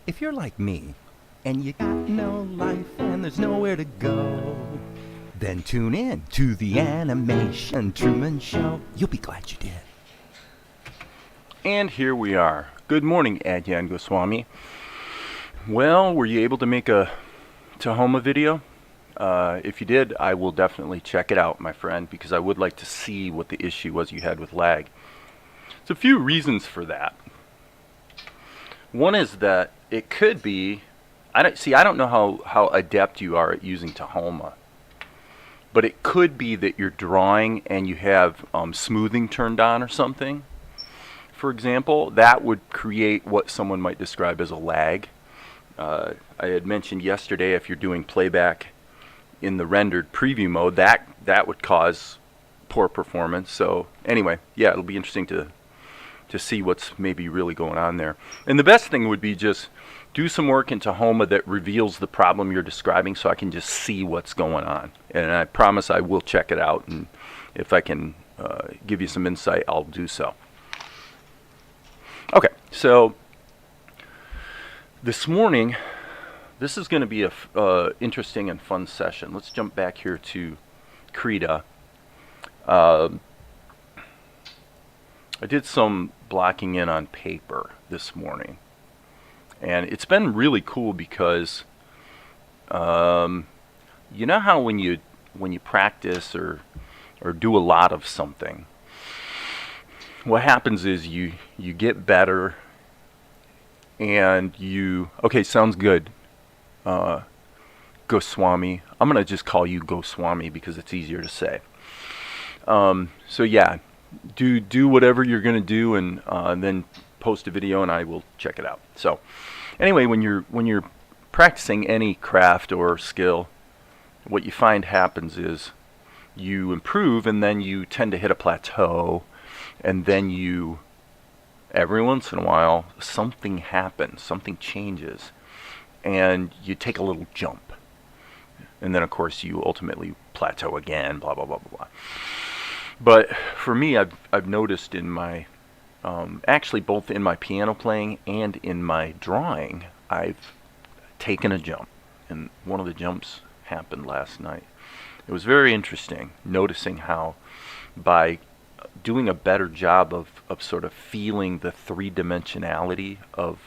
If you're like me, and you got no life and there's nowhere to go, then tune in to the Animation Truman Show. You'll be glad you did. And here we are. Good morning, Adyan Goswami. Well, were you able to make a Tahoma video? If you did, I will definitely check it out, my friend, because I would like to see what the issue was you had with lag. There's a few reasons for that. One is that it could be, I don't know how adept you are at using Tahoma, but it could be that you're drawing and you have smoothing turned on or something. For example, that would create what someone might describe as a lag. I had mentioned yesterday, if you're doing playback in the rendered preview mode, that would cause poor performance. So anyway, yeah, it'll be interesting to see what's maybe really going on there. And the best thing would be just do some work in Tahoma that reveals the problem you're describing so I can just see what's going on. And I promise I will check it out, and if I can give you some insight, I'll do so. Okay, so this morning, this is going to be a interesting and fun session. Let's jump back here to Krita. I did some blocking in on paper this morning, and it's been really cool because you know how when you practice or do a lot of something, what happens is you get better, and okay, sounds good, Goswami. I'm gonna just call you Goswami because it's easier to say. So yeah, do whatever you're gonna do, and then post a video and I will check it out. So anyway, when you're practicing any craft or skill, what you find happens is you improve, and then you tend to hit a plateau, and then every once in a while something happens, something changes, and you take a little jump, and then of course you ultimately plateau again, blah blah blah blah blah. But for me, I've noticed in my actually both in my piano playing and in my drawing, I've taken a jump, and one of the jumps happened last night. It was very interesting noticing how by doing a better job of sort of feeling the three-dimensionality of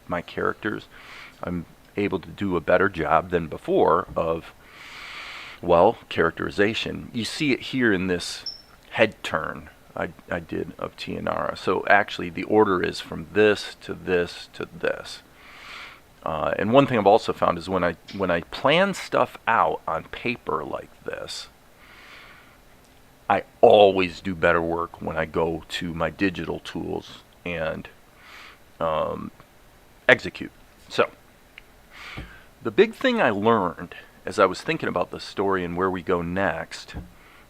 my characters, I'm able to do a better job than before of, well, characterization. You see it here in this head turn I did of Tianara. So actually the order is from this to this to this. And one thing I've also found is when I plan stuff out on paper like this, I always do better work when I go to my digital tools and execute. So the big thing I learned as I was thinking about the story and where we go next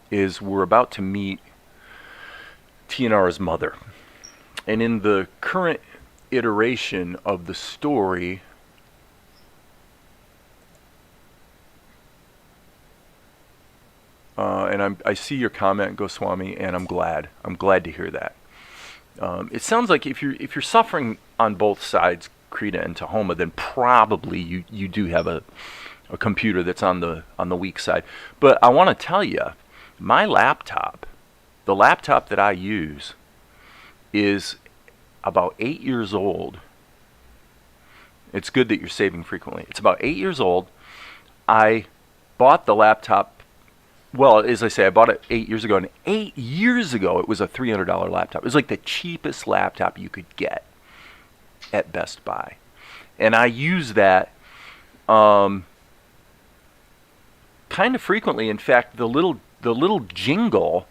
is we're about to meet Tianara's mother. And in the current iteration of the story, and I see your comment, Goswami, and I'm glad to hear that. It sounds like if you're suffering on both sides, Krita and Tahoma, then probably you do have a computer that's on the weak side. But I want to tell you, my laptop, the laptop that I use, is about 8 years old. It's good that you're saving frequently. It's about 8 years old. I bought the laptop. Well, as I say, I bought it 8 years ago, and 8 years ago it was a $300 laptop. It was like the cheapest laptop you could get at Best Buy, and I use that kind of frequently. In fact, the little jingle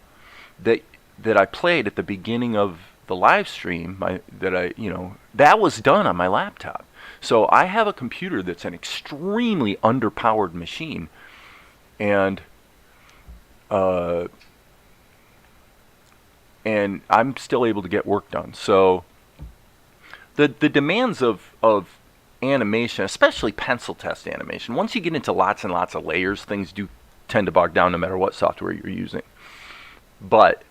that I played at the beginning of the live stream, that was done on my laptop. So I have a computer that's an extremely underpowered machine, and I'm still able to get work done. So the demands of animation, especially pencil test animation, once you get into lots and lots of layers, things do tend to bog down no matter what software you're using. But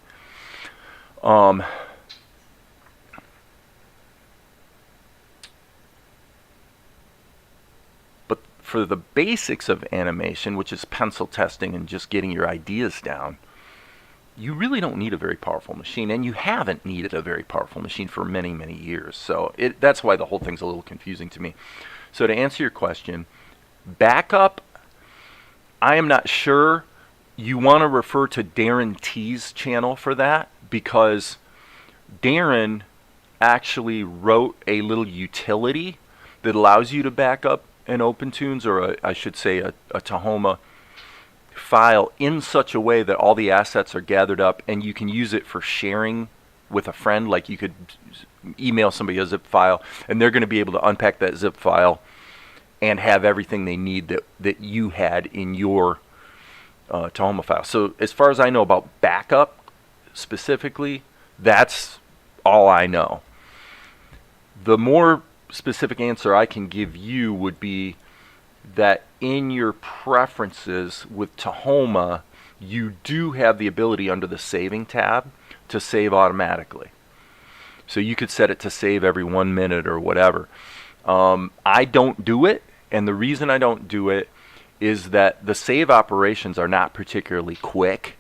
for the basics of animation, which is pencil testing and just getting your ideas down, you really don't need a very powerful machine, and you haven't needed a very powerful machine for many, many years. So that's why the whole thing's a little confusing to me. So to answer your question, backup, I am not sure. You want to refer to Darren T's channel for that, because Darren actually wrote a little utility that allows you to back up an OpenTunes, or I should say a Tahoma file, in such a way that all the assets are gathered up and you can use it for sharing with a friend. Like you could email somebody a zip file and they're going to be able to unpack that zip file and have everything they need that you had in your Tahoma file. So as far as I know about backup specifically, that's all I know. The more specific answer I can give you would be that in your preferences with Tahoma, you do have the ability under the saving tab to save automatically. So you could set it to save every 1 minute or whatever. I don't do it, and the reason I don't do it is that the save operations are not particularly quick,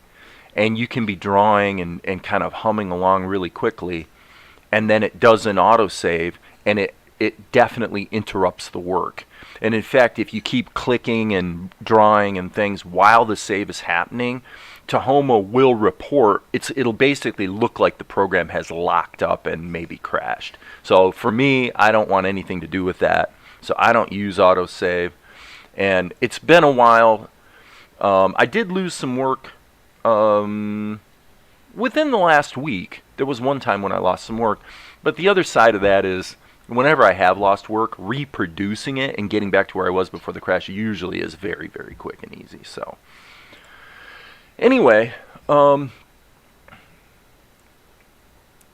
and you can be drawing and kind of humming along really quickly, and then it does an autosave, and it definitely interrupts the work. And in fact, if you keep clicking and drawing and things while the save is happening, Tahoma will report, it'll basically look like the program has locked up and maybe crashed. So for me, I don't want anything to do with that. So I don't use autosave. And it's been a while. I did lose some work within the last week. There was one time when I lost some work. But the other side of that is, whenever I have lost work, reproducing it and getting back to where I was before the crash usually is very, very quick and easy. So anyway,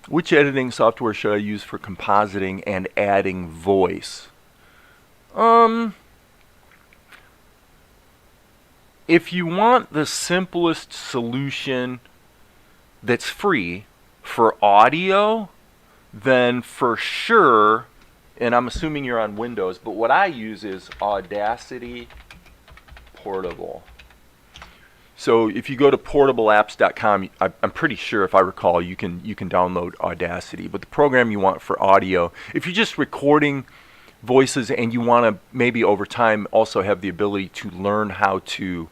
which editing software should I use for compositing and adding voice? If you want the simplest solution that's free for audio, then for sure, and I'm assuming you're on Windows, but what I use is Audacity Portable. So if you go to portableapps.com, I'm pretty sure, if I recall, you can download Audacity. But the program you want for audio, if you're just recording voices and you want to maybe over time also have the ability to learn how to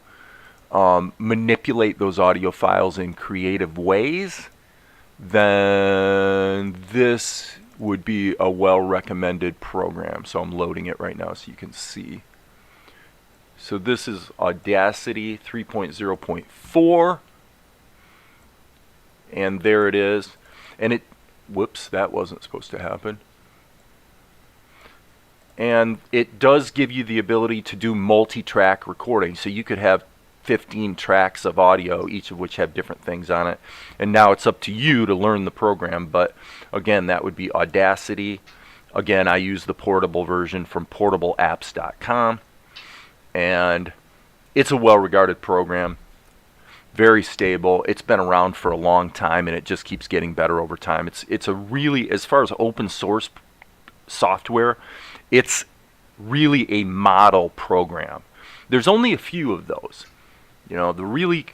manipulate those audio files in creative ways, then this would be a well-recommended program. So I'm loading it right now so you can see. So this is Audacity 3.0.4, and there it is. And whoops, that wasn't supposed to happen. And it does give you the ability to do multi-track recording. So you could have 15 tracks of audio, each of which have different things on it. And now it's up to you to learn the program. But again, that would be Audacity. Again, I use the portable version from portableapps.com. And it's a well-regarded program. Very stable. It's been around for a long time, and it just keeps getting better over time. It's a really, as far as open source software, it's really a model program. There's only a few of those. You know, the really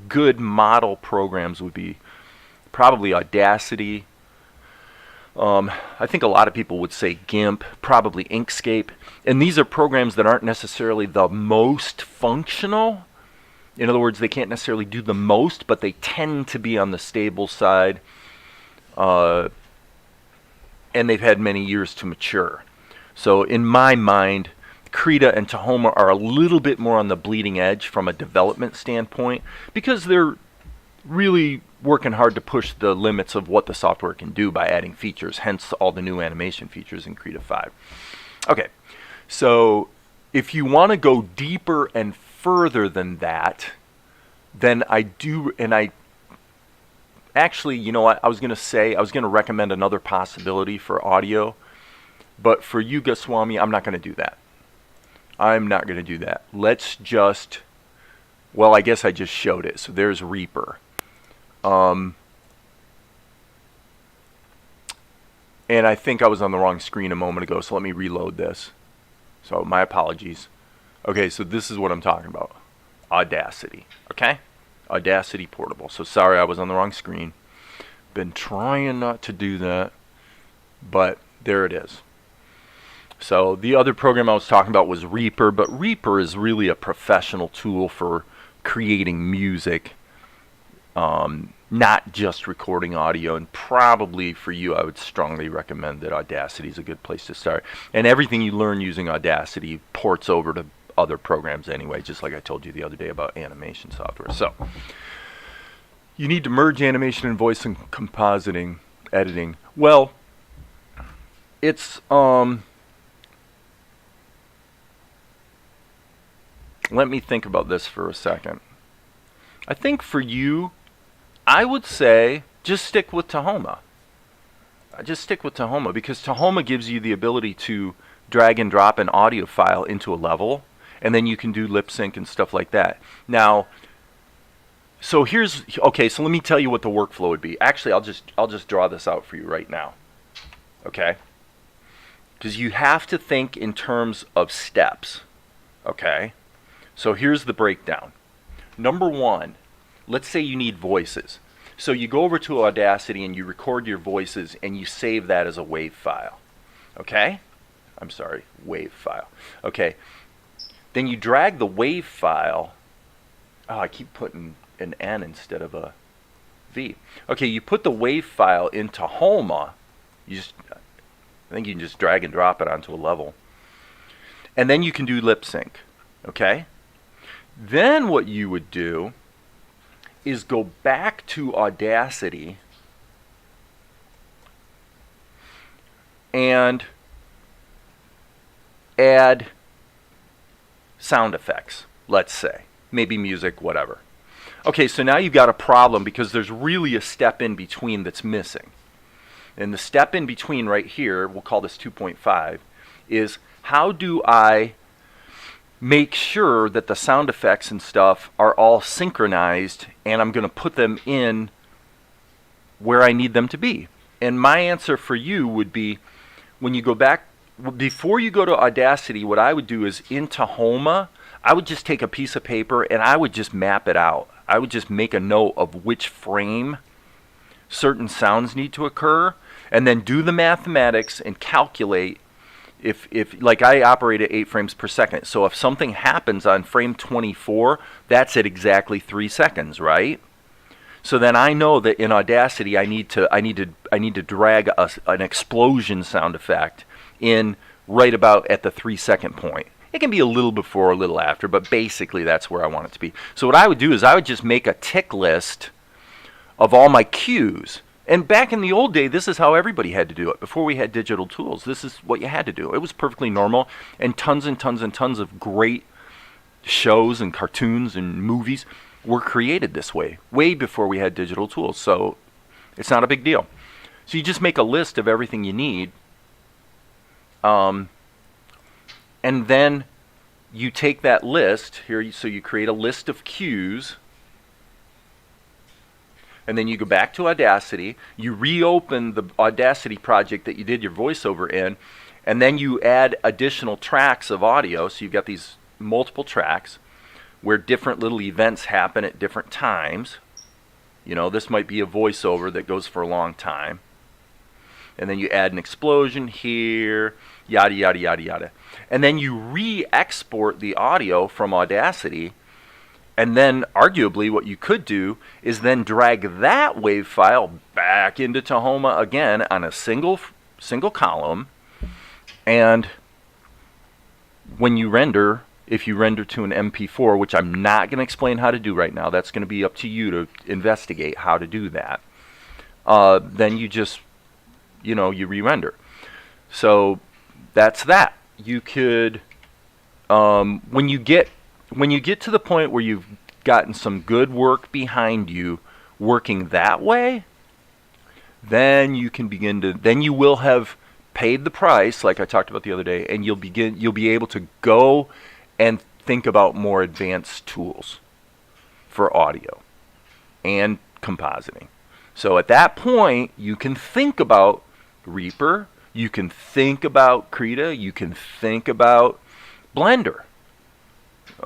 good model programs would be probably Audacity. I think a lot of people would say GIMP, probably Inkscape. And these are programs that aren't necessarily the most functional. In other words, they can't necessarily do the most, but they tend to be on the stable side. And they've had many years to mature. So in my mind, Krita and Tahoma are a little bit more on the bleeding edge from a development standpoint, because they're really working hard to push the limits of what the software can do by adding features, hence all the new animation features in Krita 5. Okay, so if you want to go deeper and further than that, then actually, you know what, I was going to recommend another possibility for audio, but for you, Goswami, I'm not going to do that. I'm not going to do that. Let's just, well, I guess I just showed it. So there's Reaper. And I think I was on the wrong screen a moment ago, so let me reload this. So my apologies. Okay, so this is what I'm talking about. Audacity, okay? Audacity Portable. So sorry I was on the wrong screen. Been trying not to do that, but there it is. So the other program I was talking about was Reaper, but Reaper is really a professional tool for creating music, not just recording audio. And probably for you, I would strongly recommend that Audacity is a good place to start. And everything you learn using Audacity ports over to other programs anyway, just like I told you the other day about animation software. So you need to merge animation and voice and compositing, editing. Well, it's let me think about this for a second. I think for you, I would say just stick with Tahoma. Just stick with Tahoma, because Tahoma gives you the ability to drag and drop an audio file into a level, and then you can do lip sync and stuff like that. Now, so here's, okay, so let me tell you what the workflow would be. Actually, I'll just draw this out for you right now. Okay? Because you have to think in terms of steps. Okay? So here's the breakdown. Number one, let's say you need voices. So you go over to Audacity and you record your voices and you save that as a WAV file. Okay? I'm sorry, WAV file. Okay. Then you drag the WAV file. Oh, I keep putting an N instead of a V. Okay, you put the WAV file into Tahoma. I think you can just drag and drop it onto a level. And then you can do lip sync. Okay? Then what you would do is go back to Audacity and add sound effects, let's say. Maybe music, whatever. Okay, so now you've got a problem because there's really a step in between that's missing. And the step in between right here, we'll call this 2.5, is how do I make sure that the sound effects and stuff are all synchronized, and I'm going to put them in where I need them to be. And my answer for you would be, when you go back, before you go to Audacity, what I would do is in Tahoma, I would just take a piece of paper and I would just map it out. I would just make a note of which frame certain sounds need to occur, and then do the mathematics and calculate. If like I operate at 8 frames per second, so if something happens on frame 24, that's at exactly 3 seconds, right? So then I know that in Audacity I need to drag an explosion sound effect in right about at the 3-second point. It can be a little before or a little after, but basically that's where I want it to be. So what I would do is I would just make a tick list of all my cues. And back in the old day, this is how everybody had to do it. Before we had digital tools, this is what you had to do. It was perfectly normal, and tons of great shows and cartoons and movies were created this way, way before we had digital tools. So it's not a big deal. So you just make a list of everything you need, and then you take that list here. So you create a list of cues. And then you go back to Audacity, you reopen the Audacity project that you did your voiceover in, and then you add additional tracks of audio. So you've got these multiple tracks where different little events happen at different times. You know, this might be a voiceover that goes for a long time. And then you add an explosion here, yada, yada, yada, yada. And then you re-export the audio from Audacity. And then, arguably, what you could do is then drag that WAV file back into Tahoma again on a single column. And when you render, if you render to an MP4, which I'm not going to explain how to do right now, that's going to be up to you to investigate how to do that. Then you just, you re-render. So that's that. You could, when you get to the point where you've gotten some good work behind you working that way, then you can then you will have paid the price, like I talked about the other day, and you'll be able to go and think about more advanced tools for audio and compositing. So at that point, you can think about Reaper, you can think about Krita, you can think about Blender.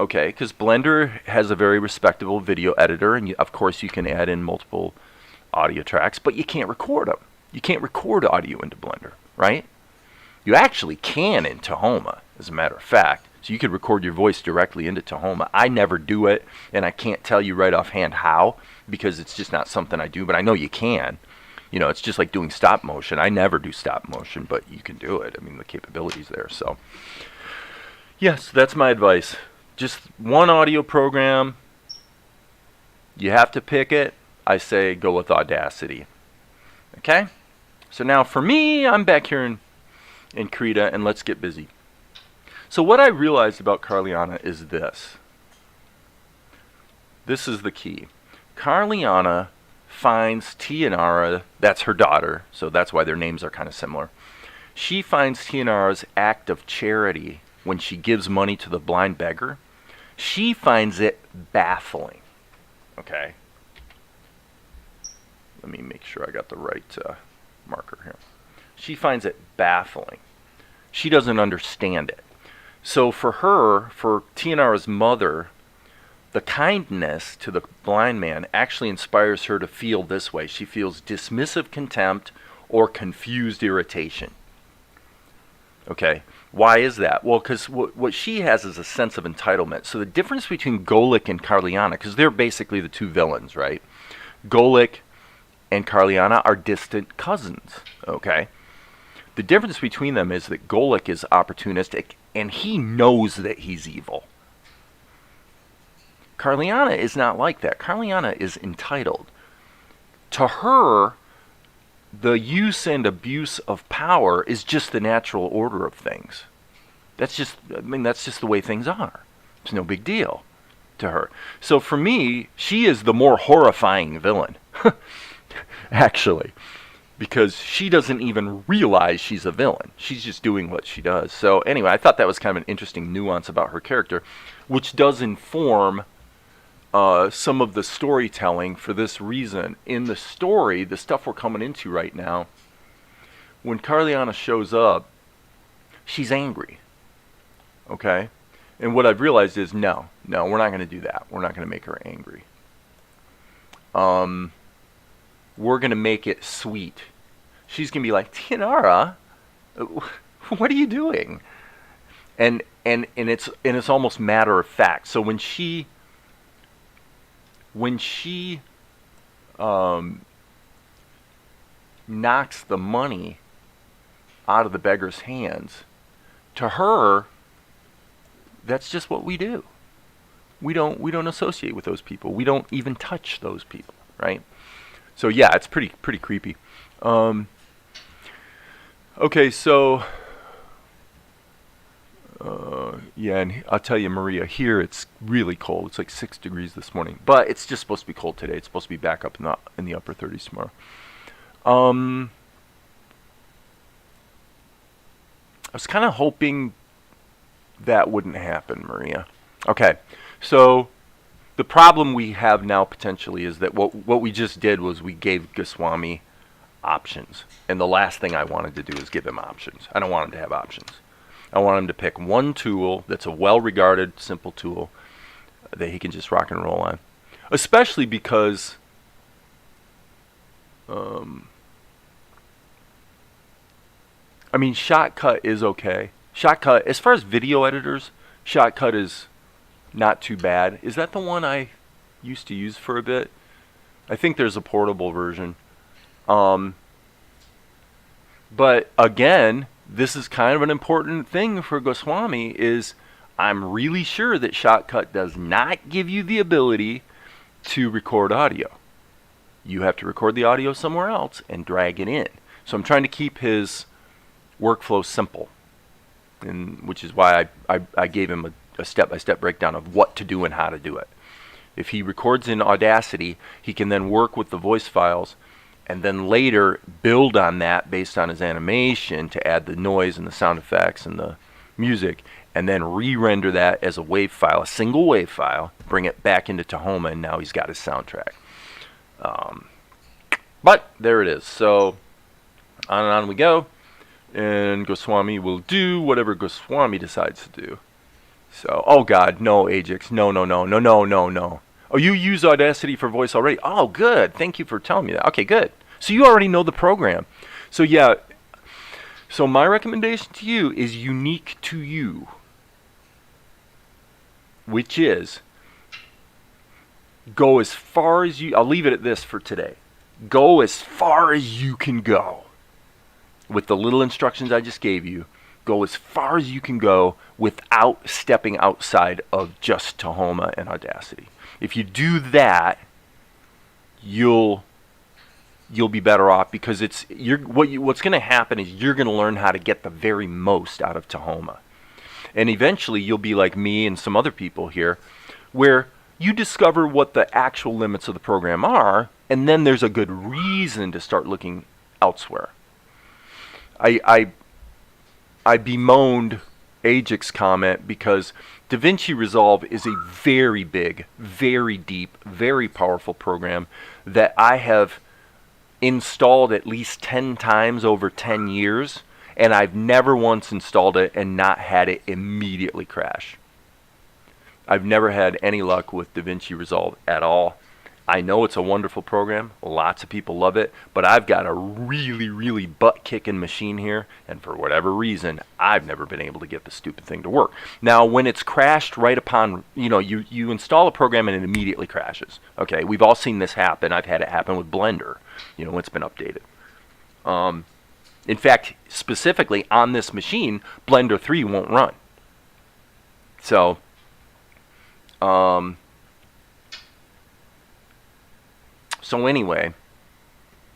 okay? Because Blender has a very respectable video editor, and of course you can add in multiple audio tracks, but you can't record them. You can't record audio into Blender, right? You actually can in Tahoma, as a matter of fact. So you could record your voice directly into Tahoma. I never do it, and I can't tell you right offhand how, because it's just not something I do, but I know you can. You know, it's just like doing stop motion. I never do stop motion, but you can do it. I mean, the capability's there. So, yes, that's my advice. Just one audio program. You have to pick it. I say go with Audacity. Okay? So now for me, I'm back here in Krita, and let's get busy. So what I realized about Carliana is this. This is the key. Carliana finds Tianara, that's her daughter, so that's why their names are kind of similar. She finds Tianara's act of charity when she gives money to the blind beggar. She finds it baffling. Okay? Let me make sure I got the right marker here. She finds it baffling. She doesn't understand it. So for her, for Tianara's mother, the kindness to the blind man actually inspires her to feel this way. She feels dismissive contempt or confused irritation. Okay, why is that? Well, because what she has is a sense of entitlement. So the difference between Golik and Carliana, because they're basically the two villains, right? Golik and Carliana are distant cousins, okay? The difference between them is that Golik is opportunistic, and he knows that he's evil. Carliana is not like that. Carliana is entitled. To her, the use and abuse of power is just the natural order of things. That's just the way things are. It's no big deal to her. So for me, she is the more horrifying villain, actually, because she doesn't even realize she's a villain. She's just doing what she does. So anyway, I thought that was kind of an interesting nuance about her character, which does inform some of the storytelling for this reason. In the story, the stuff we're coming into right now, when Carliana shows up, she's angry. Okay? And what I've realized is, no, we're not going to do that. We're not going to make her angry. We're going to make it sweet. She's going to be like, Tianara, what are you doing? And it's almost matter of fact. So when she knocks the money out of the beggar's hands, to her, that's just what we do. We don't associate with those people. We don't even touch those people, right? So yeah, it's pretty creepy. Okay, so yeah, and I'll tell you, Maria, here it's really cold. It's like 6 degrees this morning, but it's just supposed to be cold today. It's supposed to be back up in the upper 30s tomorrow. I was kind of hoping that wouldn't happen, Maria. Okay, so the problem we have now potentially is that what we just did was we gave Goswami options, and the last thing I wanted to do is give him options. I don't want him to have options. I want him to pick one tool that's a well-regarded, simple tool that he can just rock and roll on. Especially because I mean, Shotcut is okay. Shotcut, as far as video editors, Shotcut is not too bad. Is that the one I used to use for a bit? I think there's a portable version. But again, this is kind of an important thing for Goswami, is I'm really sure that Shotcut does not give you the ability to record audio. You have to record the audio somewhere else and drag it in. So I'm trying to keep his workflow simple, and which is why I gave him a step-by-step breakdown of what to do and how to do it. If he records in Audacity, he can then work with the voice files and then later build on that based on his animation to add the noise and the sound effects and the music, and then re-render that as a WAV file, a single WAV file, bring it back into Tahoma, and now he's got his soundtrack. But there it is. So on and on we go, and Goswami will do whatever Goswami decides to do. So, oh God, no, Ajax, no, no, no, no, no, no, no. Oh, you use Audacity for voice already? Oh, good. Thank you for telling me that. Okay, good. So you already know the program. So yeah, so my recommendation to you is unique to you, which is go as far as you, I'll leave it at this for today. Go as far as you can go. With the little instructions I just gave you, go as far as you can go without stepping outside of just Tahoma and Audacity. If you do that, you'll be better off, because what's going to happen is you're going to learn how to get the very most out of Tahoma. And eventually you'll be like me and some other people here, where you discover what the actual limits of the program are, and then there's a good reason to start looking elsewhere. I bemoaned Ajax's comment because DaVinci Resolve is a very big, very deep, very powerful program that I have installed at least 10 times over 10 years, and I've never once installed it and not had it immediately crash. I've never had any luck with DaVinci Resolve at all. I know it's a wonderful program. Lots of people love it, but I've got a really, really butt-kicking machine here, and for whatever reason, I've never been able to get the stupid thing to work. Now, when it's crashed right upon, you install a program and it immediately crashes. Okay, we've all seen this happen. I've had it happen with Blender, when it's been updated. In fact, specifically on this machine, Blender 3 won't run. So, So anyway,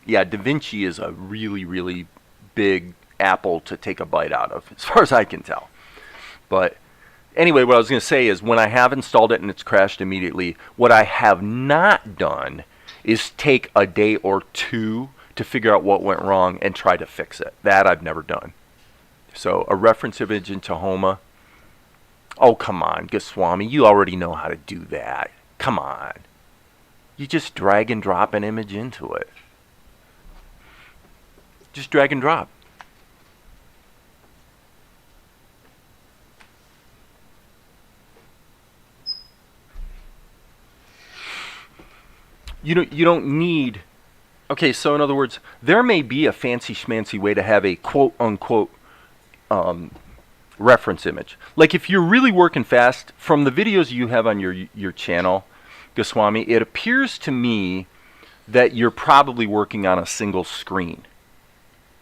yeah, DaVinci is a really, really big apple to take a bite out of, as far as I can tell. But anyway, what I was going to say is when I have installed it and it's crashed immediately, what I have not done is take a day or two to figure out what went wrong and try to fix it. That I've never done. So a reference image in Tahoma. Oh, come on, Goswami, you already know how to do that. Come on. You just drag and drop an image into it. Just drag and drop. You don't need... Okay, so in other words, there may be a fancy schmancy way to have a quote-unquote reference image. Like if you're really working fast, from the videos you have on your channel, Goswami, it appears to me that you're probably working on a single screen.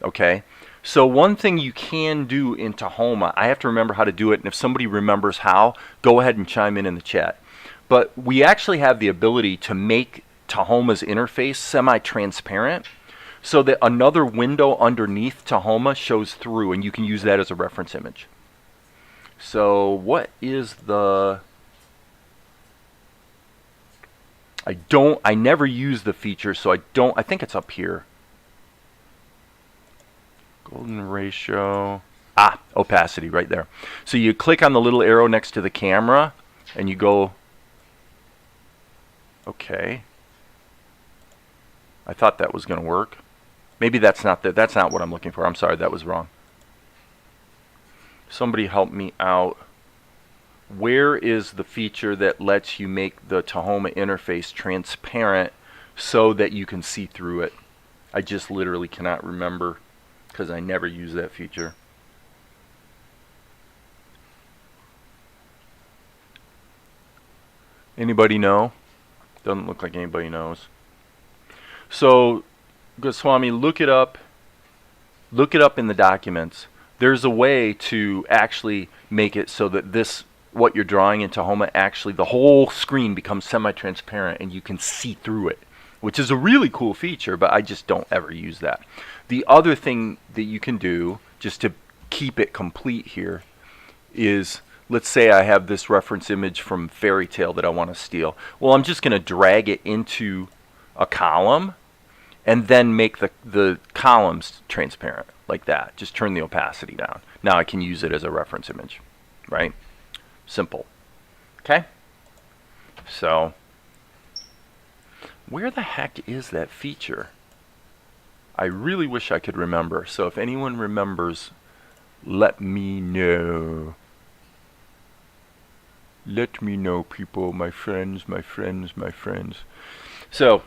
Okay? So one thing you can do in Tahoma, I have to remember how to do it, and if somebody remembers how, go ahead and chime in the chat. But we actually have the ability to make Tahoma's interface semi-transparent so that another window underneath Tahoma shows through, and you can use that as a reference image. So what is the... I never use the feature, so I think it's up here. Golden ratio. Opacity, right there. So you click on the little arrow next to the camera, and you go, okay. I thought that was going to work. Maybe that's not what I'm looking for. I'm sorry, that was wrong. Somebody help me out. Where is the feature that lets you make the Tahoma interface transparent so that you can see through it? I just literally cannot remember because I never use that feature. Anybody know? Doesn't look like anybody knows. So, Goswami, look it up. Look it up in the documents. There's a way to actually make it so that what you're drawing in Tahoma, actually the whole screen becomes semi-transparent and you can see through it, which is a really cool feature, but I just don't ever use that. The other thing that you can do, just to keep it complete here, is, let's say I have this reference image from Fairy Tale that I want to steal. Well, I'm just going to drag it into a column and then make the columns transparent like that. Just turn the opacity down. Now I can use it as a reference image, right? Simple. Okay? So, where the heck is that feature? I really wish I could remember. So if anyone remembers, let me know. Let me know, people, my friends, my friends, my friends. So,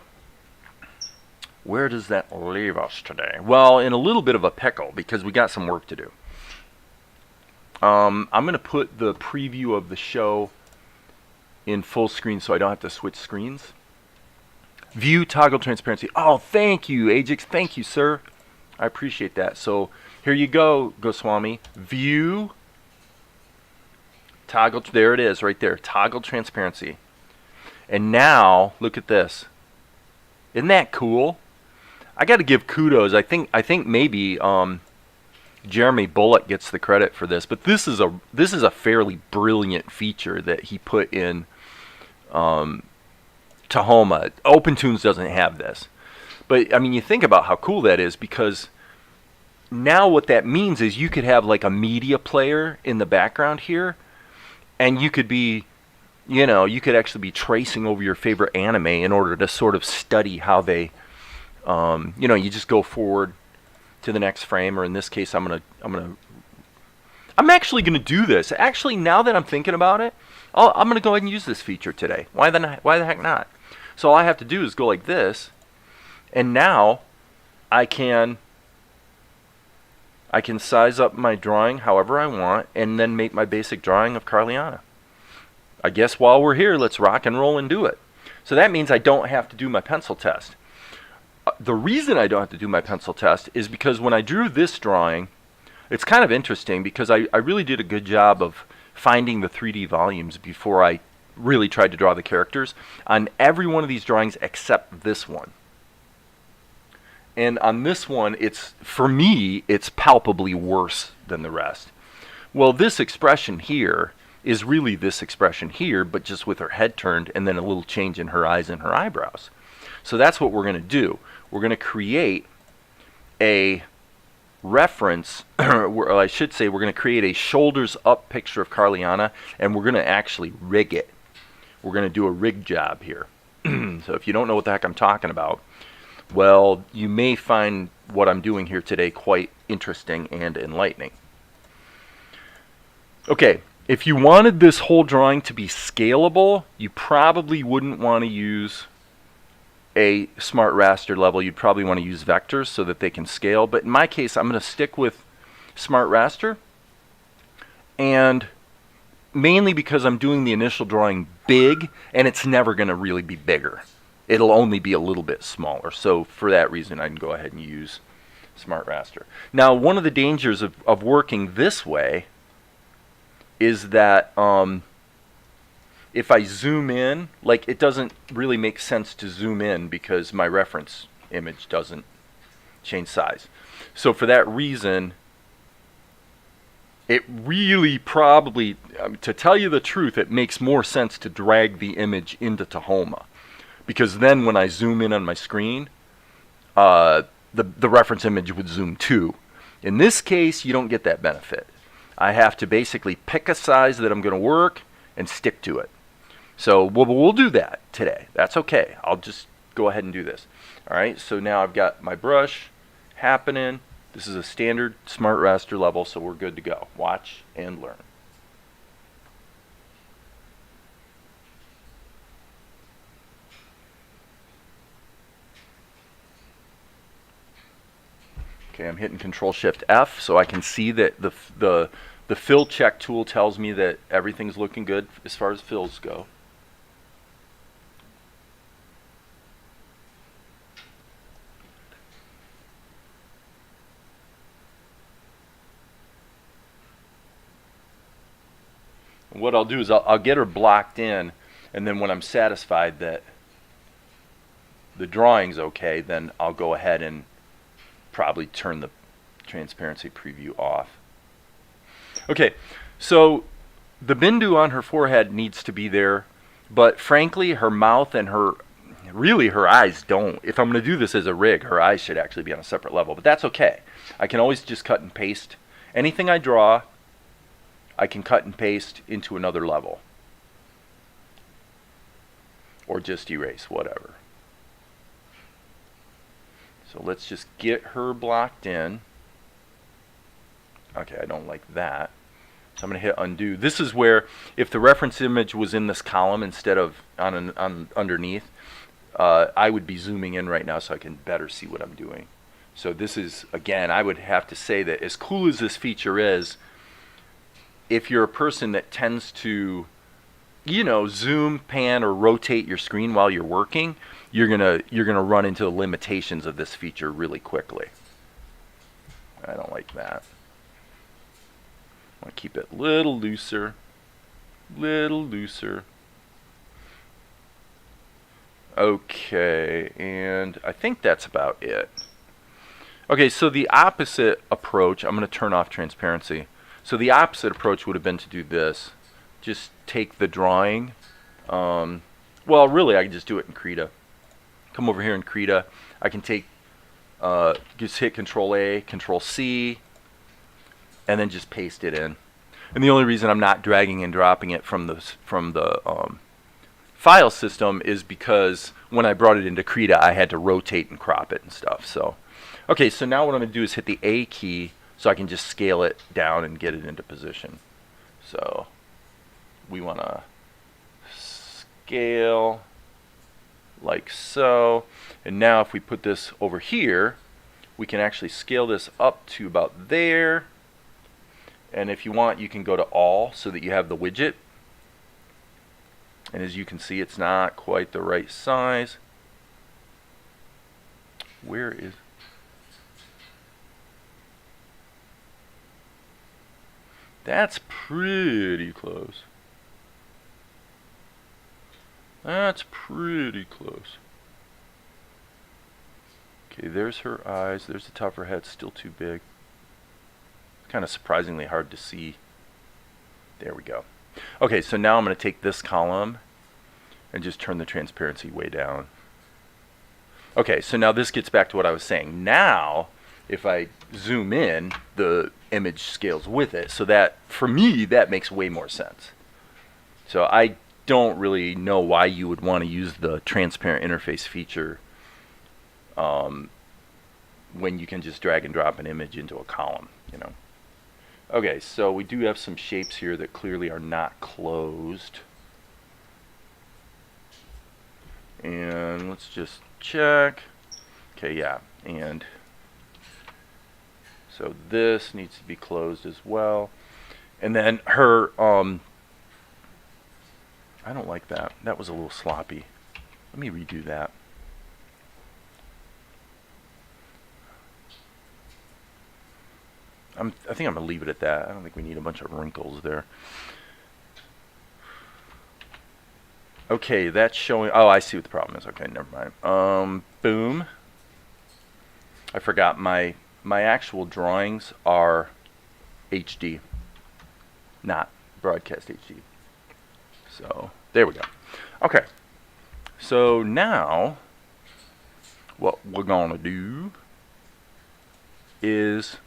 where does that leave us today? Well, in a little bit of a pickle because we got some work to do. I'm going to put the preview of the show in full screen so I don't have to switch screens. View toggle transparency. Oh, thank you, Ajax. Thank you, sir. I appreciate that. So here you go, Goswami. View toggle. There it is, right there. Toggle transparency. And now look at this. Isn't that cool? I got to give kudos. I think maybe Jeremy Bullock gets the credit for this, but this is a fairly brilliant feature that he put in Tahoma. OpenTunes doesn't have this, but I mean, you think about how cool that is, because now what that means is you could have like a media player in the background here, and you could be, you could actually be tracing over your favorite anime in order to sort of study how they, you just go forward to the next frame, or in this case, I'm actually gonna do this. Actually, now that I'm thinking about it, I'm gonna go ahead and use this feature today. Why the heck not? So all I have to do is go like this, and now I can size up my drawing however I want, and then make my basic drawing of Carliana. I guess while we're here, let's rock and roll and do it. So that means I don't have to do my pencil test. The reason I don't have to do my pencil test is because when I drew this drawing, it's kind of interesting because I really did a good job of finding the 3D volumes before I really tried to draw the characters on every one of these drawings except this one. And on this one, for me, it's palpably worse than the rest. Well, this expression here is really this expression here, but just with her head turned and then a little change in her eyes and her eyebrows. So that's what we're going to do. We're going to create a reference, or I should say we're going to create a shoulders up picture of Carliana, and we're going to actually rig it. We're going to do a rig job here. So if you don't know what the heck I'm talking about, well, you may find what I'm doing here today quite interesting and enlightening. Okay, if you wanted this whole drawing to be scalable, you probably wouldn't want to use a smart raster level. You'd probably want to use vectors so that they can scale, but in my case I'm going to stick with smart raster, and mainly because I'm doing the initial drawing big, and it's never going to really be bigger. It'll only be a little bit smaller, so for that reason I can go ahead and use smart raster. Now, one of the dangers of working this way is that if I zoom in, like, it doesn't really make sense to zoom in because my reference image doesn't change size. So for that reason, it really probably, to tell you the truth, it makes more sense to drag the image into Tahoma, because then when I zoom in on my screen, the reference image would zoom too. In this case, you don't get that benefit. I have to basically pick a size that I'm going to work and stick to it. So we'll do that today. That's okay. I'll just go ahead and do this. All right, so now I've got my brush happening. This is a standard smart raster level, so we're good to go. Watch and learn. Okay, I'm hitting Control-Shift-F so I can see that the fill check tool tells me that everything's looking good as far as fills go. What I'll do is I'll get her blocked in, and then when I'm satisfied that the drawing's okay, then I'll go ahead and probably turn the transparency preview off. Okay, so the bindu on her forehead needs to be there, but frankly her mouth and her eyes don't. If I'm going to do this as a rig, her eyes should actually be on a separate level, but that's okay. I can always just cut and paste. Anything I draw, I can cut and paste into another level. Or just erase, whatever. So let's just get her blocked in. Okay, I don't like that. So I'm going to hit undo. This is where if the reference image was in this column instead of on underneath, I would be zooming in right now so I can better see what I'm doing. So this is, again, I would have to say that as cool as this feature is, if you're a person that tends to, you know, zoom, pan, or rotate your screen while you're working, you're gonna run into the limitations of this feature really quickly. I don't like that. I want to keep it a little looser, little looser. Okay, and I think that's about it. Okay, so the opposite approach, I'm going to turn off transparency. So the opposite approach would have been to do this. Just take the drawing. Well, really, I can just do it in Krita. Come over here in Krita. I can take, just hit Control A, Control C, and then just paste it in. And the only reason I'm not dragging and dropping it from the file system is because when I brought it into Krita, I had to rotate and crop it and stuff. So, okay, so now what I'm going to do is hit the A key so I can just scale it down and get it into position. So we want to scale like so. And now if we put this over here, we can actually scale this up to about there. And if you want, you can go to all so that you have the widget. And as you can see, it's not quite the right size. Where is... That's pretty close. That's pretty close. Okay, there's her eyes. There's the top of her head. Still too big. Kind of surprisingly hard to see. There we go. Okay, so now I'm going to take this column and just turn the transparency way down. Okay, so now this gets back to what I was saying. Now, if I zoom in, the image scales with it. So that, for me, that makes way more sense. So I don't really know why you would want to use the transparent interface feature when you can just drag and drop an image into a column, you know. Okay, so we do have some shapes here that clearly are not closed. And let's just check. Okay, yeah, and so this needs to be closed as well. And then her, I don't like that. That was a little sloppy. Let me redo that. I think I'm going to leave it at that. I don't think we need a bunch of wrinkles there. Okay, that's showing... Oh, I see what the problem is. Okay, never mind. Boom. I forgot my actual drawings are HD, not broadcast HD. So, there we go. Okay. So, now, what we're going to do is...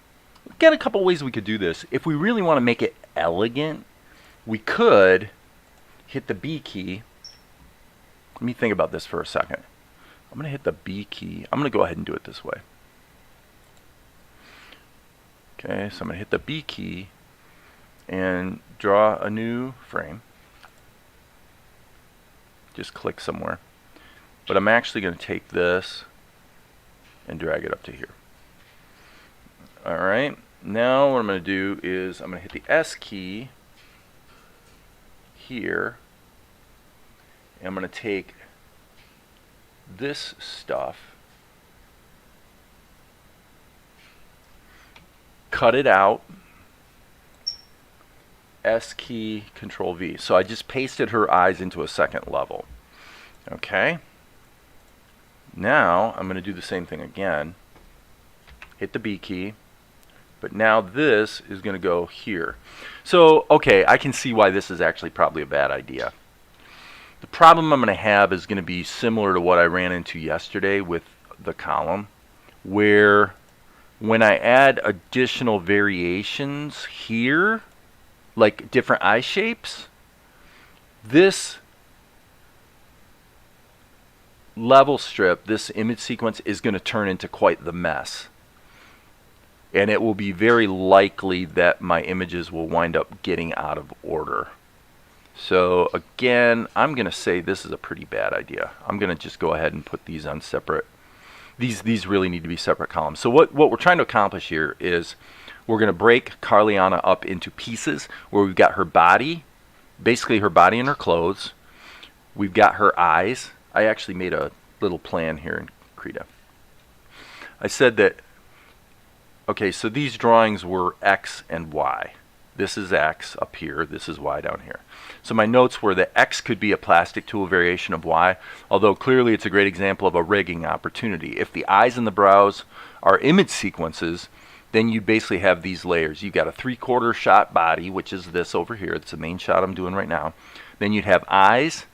Got a couple ways we could do this. If we really want to make it elegant, we could hit the B key. Let me think about this for a second. I'm going to hit the B key. I'm going to go ahead and do it this way. Okay, so I'm going to hit the B key and draw a new frame. Just click somewhere. But I'm actually going to take this and drag it up to here. Alright, now what I'm going to do is I'm going to hit the S key here. And I'm going to take this stuff, cut it out, S key, Control V. So I just pasted her eyes into a second level. Okay. Now I'm going to do the same thing again. Hit the B key. But now this is going to go here. So, okay, I can see why this is actually probably a bad idea. The problem I'm going to have is going to be similar to what I ran into yesterday with the column, where when I add additional variations here, like different eye shapes, this level strip, this image sequence, is going to turn into quite the mess. And it will be very likely that my images will wind up getting out of order. So again, I'm going to say this is a pretty bad idea. I'm going to just go ahead and put these on separate. These really need to be separate columns. So what we're trying to accomplish here is we're going to break Carliana up into pieces where we've got her body, basically her body and her clothes. We've got her eyes. I actually made a little plan here in Krita. I said that, okay, so these drawings were X and Y. This is X up here, this is Y down here. So my notes were that X could be a plastic tool variation of Y, although clearly it's a great example of a rigging opportunity. If the eyes and the brows are image sequences, then you basically have these layers. You've got a 3/4 shot body, which is this over here. It's the main shot I'm doing right now. Then you'd have eyes,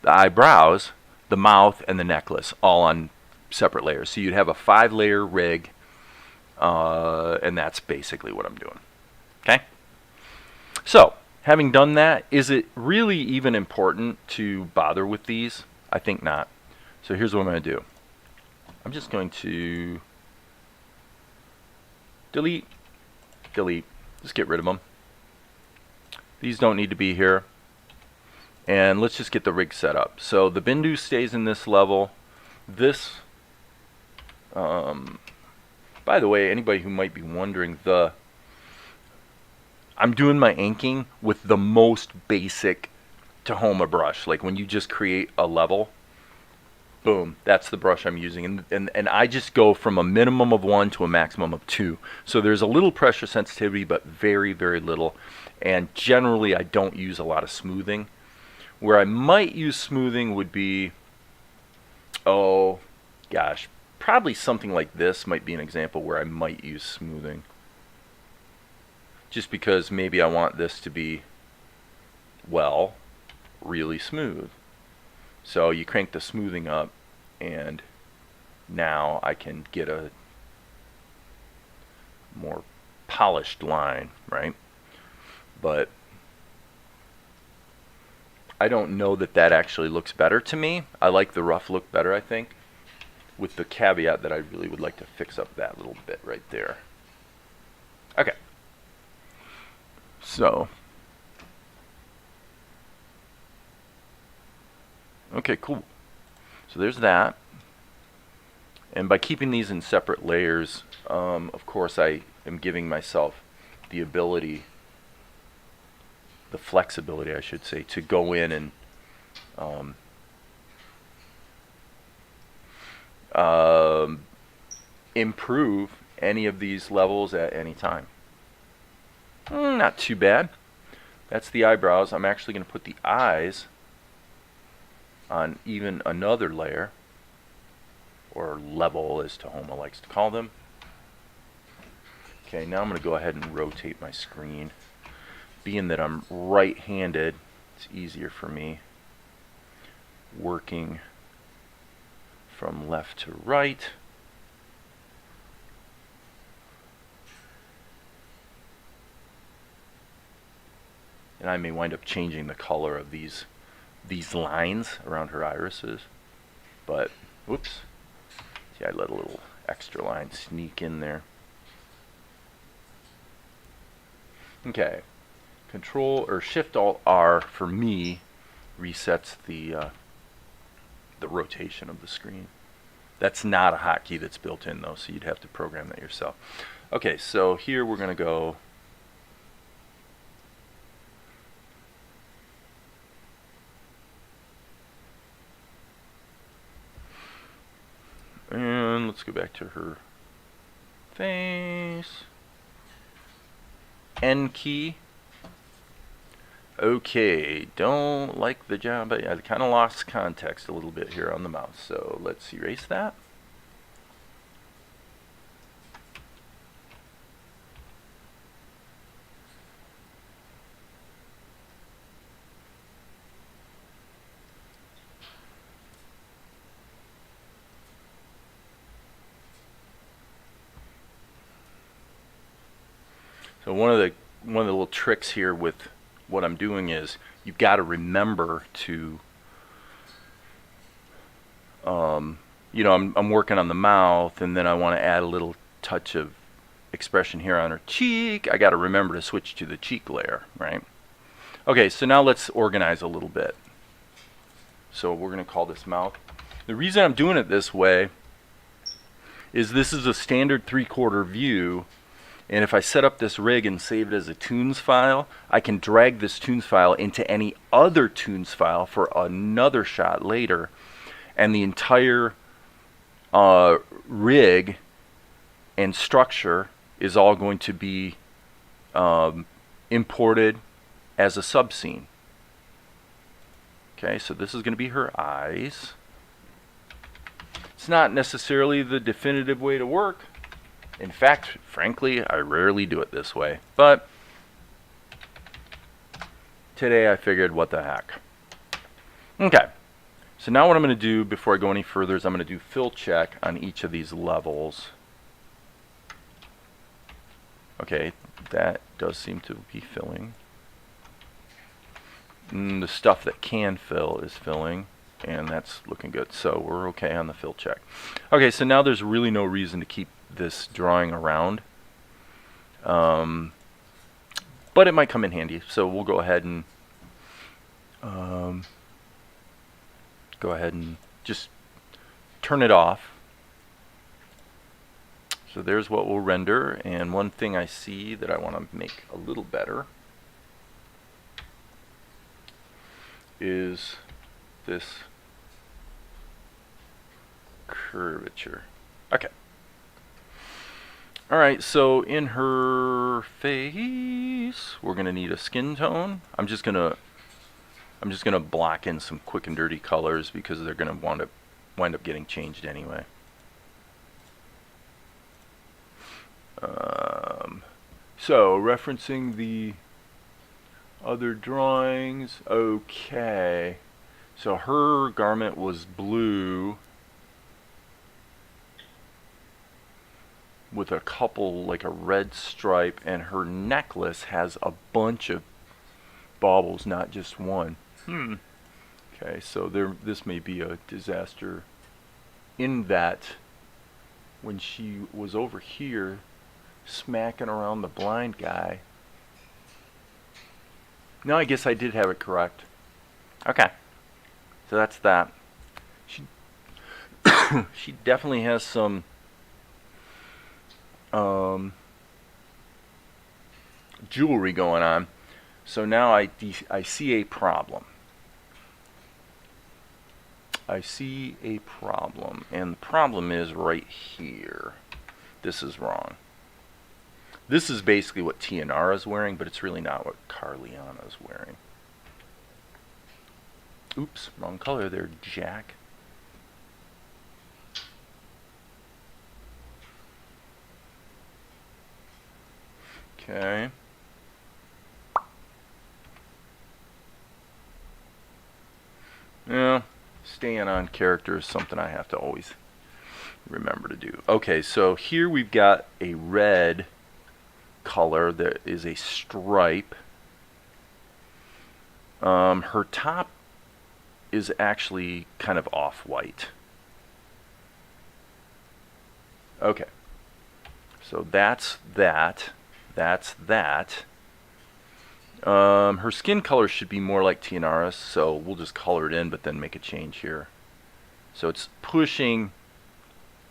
the eyebrows, the mouth, and the necklace, all on separate layers. So you'd have a 5-layer rig, and that's basically what I'm doing. Okay? So, having done that, is it really even important to bother with these? I think not. So here's what I'm going to do. I'm just going to delete, just get rid of them. These don't need to be here. And let's just get the rig set up. So the Bindu stays in this level. This, by the way, anybody who might be wondering, I'm doing my inking with the most basic Tahoma brush. Like when you just create a level, boom, that's the brush I'm using. And I just go from a minimum of 1 to a maximum of 2. So there's a little pressure sensitivity, but very, very little. And generally, I don't use a lot of smoothing. Where I might use smoothing would be, oh gosh, probably something like this might be an example where I might use smoothing. Just because maybe I want this to be, well, really smooth. So you crank the smoothing up, and now I can get a more polished line, right? But I don't know that that actually looks better to me. I like the rough look better, I think, with the caveat that I really would like to fix up that little bit right there. Okay. So, okay, cool. So there's that. And by keeping these in separate layers, of course, I am giving myself the ability, the flexibility, I should say, to go in and improve any of these levels at any time. Not too bad. That's the eyebrows. I'm actually going to put the eyes on even another layer, or level as Tahoma likes to call them. Okay, now I'm going to go ahead and rotate my screen. Being that I'm right-handed, it's easier for me working from left to right. And I may wind up changing the color of these lines around her irises. But, whoops. See, I let a little extra line sneak in there. Okay. Control or Shift Alt R for me resets the rotation of the screen. That's not a hotkey that's built in though, so you'd have to program that yourself. Okay, so here we're going to go and let's go back to her face. N key. Okay, don't like the job. I kind of lost context a little bit here on the mouse, so let's erase that. So one of the little tricks here with what I'm doing is you've got to remember to, you know, I'm working on the mouth, and then I want to add a little touch of expression here on her cheek, I got to remember to switch to the cheek layer, right? Okay, so now let's organize a little bit. So we're going to call this mouth. The reason I'm doing it this way is this is a standard 3/4 view, and if I set up this rig and save it as a tunes file, I can drag this tunes file into any other tunes file for another shot later, and the entire rig and structure is all going to be imported as a subscene. Okay, so this is going to be her eyes. It's not necessarily the definitive way to work. In fact, frankly, I rarely do it this way. But today I figured, what the heck. Okay, so now what I'm going to do before I go any further is I'm going to do fill check on each of these levels. Okay, that does seem to be filling. The stuff that can fill is filling, and that's looking good. So we're okay on the fill check. Okay, so now there's really no reason to keep this drawing around. But it might come in handy. So we'll go ahead and just turn it off. So there's what we'll render, and one thing I see that I want to make a little better is this curvature. Okay. Alright, so in her face we're gonna need a skin tone. I'm just gonna block in some quick and dirty colors because they're gonna wind up getting changed anyway. So referencing the other drawings, okay. So her garment was blue with a couple, like a red stripe, and her necklace has a bunch of baubles, not just one. Okay, so this may be a disaster in that when she was over here smacking around the blind guy. No, I guess I did have it correct. Okay, so that's that. She she definitely has some jewelry going on. So now I see a problem. I see a problem, and the problem is right here. This is wrong. This is basically what Tianara is wearing, but it's really not what Carliana is wearing. Oops, wrong color there, Jack. Okay. Yeah, staying on character is something I have to always remember to do. Okay, so here we've got a red color. There is a stripe. Her top is actually kind of off-white. Okay, so that's that. That's that. Her skin color should be more like Tianara's, so we'll just color it in, but then make a change here. So it's pushing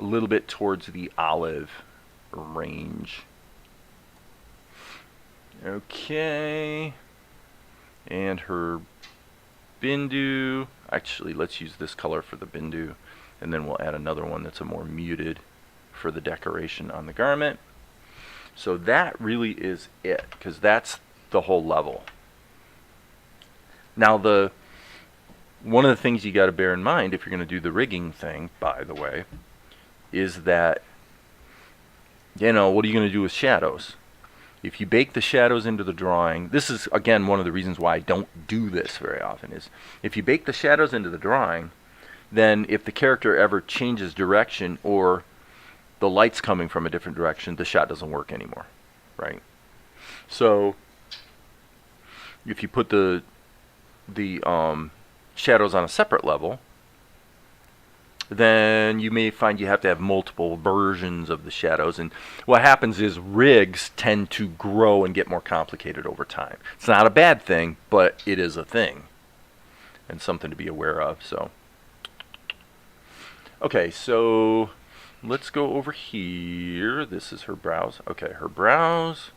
a little bit towards the olive range. Okay. And her bindu. Actually, let's use this color for the bindu, and then we'll add another one that's a more muted for the decoration on the garment. So that really is it, because that's the whole level. Now, one of the things you got to bear in mind if you're going to do the rigging thing, by the way, is that, you know, what are you going to do with shadows? If you bake the shadows into the drawing, this is, again, one of the reasons why I don't do this very often, is if you bake the shadows into the drawing, then if the character ever changes direction or the light's coming from a different direction, the shot doesn't work anymore, right? So if you put the shadows on a separate level, then you may find you have to have multiple versions of the shadows. And what happens is rigs tend to grow and get more complicated over time. It's not a bad thing, but it is a thing and something to be aware of. So, okay, so let's go over here. This is her brows. Okay, her brows.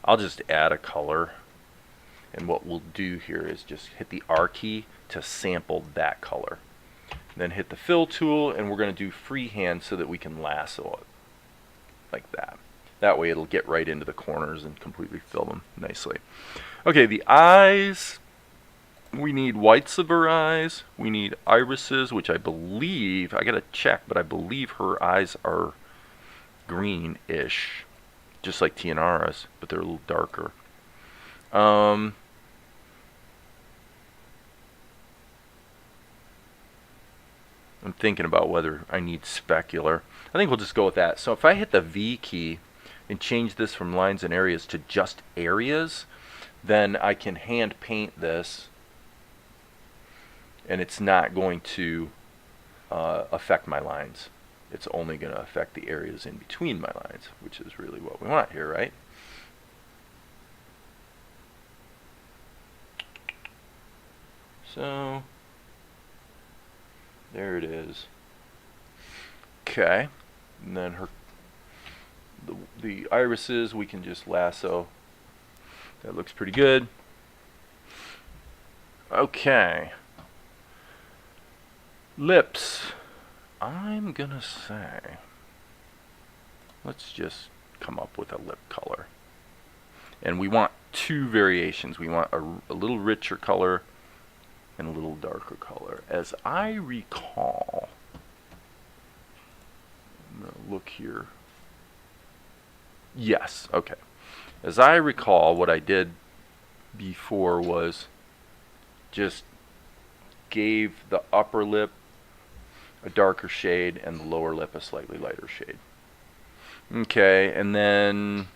I'll just add a color. And what we'll do here is just hit the R key to sample that color. Then hit the fill tool, and we're going to do freehand so that we can lasso it like that. That way it'll get right into the corners and completely fill them nicely. Okay, the eyes. We need whites of her eyes. We need irises, which I believe, I got to check, but I believe her eyes are green-ish, just like Tianara's, but they're a little darker. I'm thinking about whether I need specular. I think we'll just go with that. So if I hit the V key and change this from lines and areas to just areas, then I can hand paint this, and it's not going to affect my lines. It's only going to affect the areas in between my lines, which is really what we want here, right? So there it is. Okay, and then the irises we can just lasso. That looks pretty good. Okay, lips. I'm gonna say, let's just come up with a lip color, and we want two variations. We want a little richer color and a little darker color. As I recall, I'm going to look here. Yes, okay. As I recall, what I did before was just gave the upper lip a darker shade and the lower lip a slightly lighter shade. Okay, and then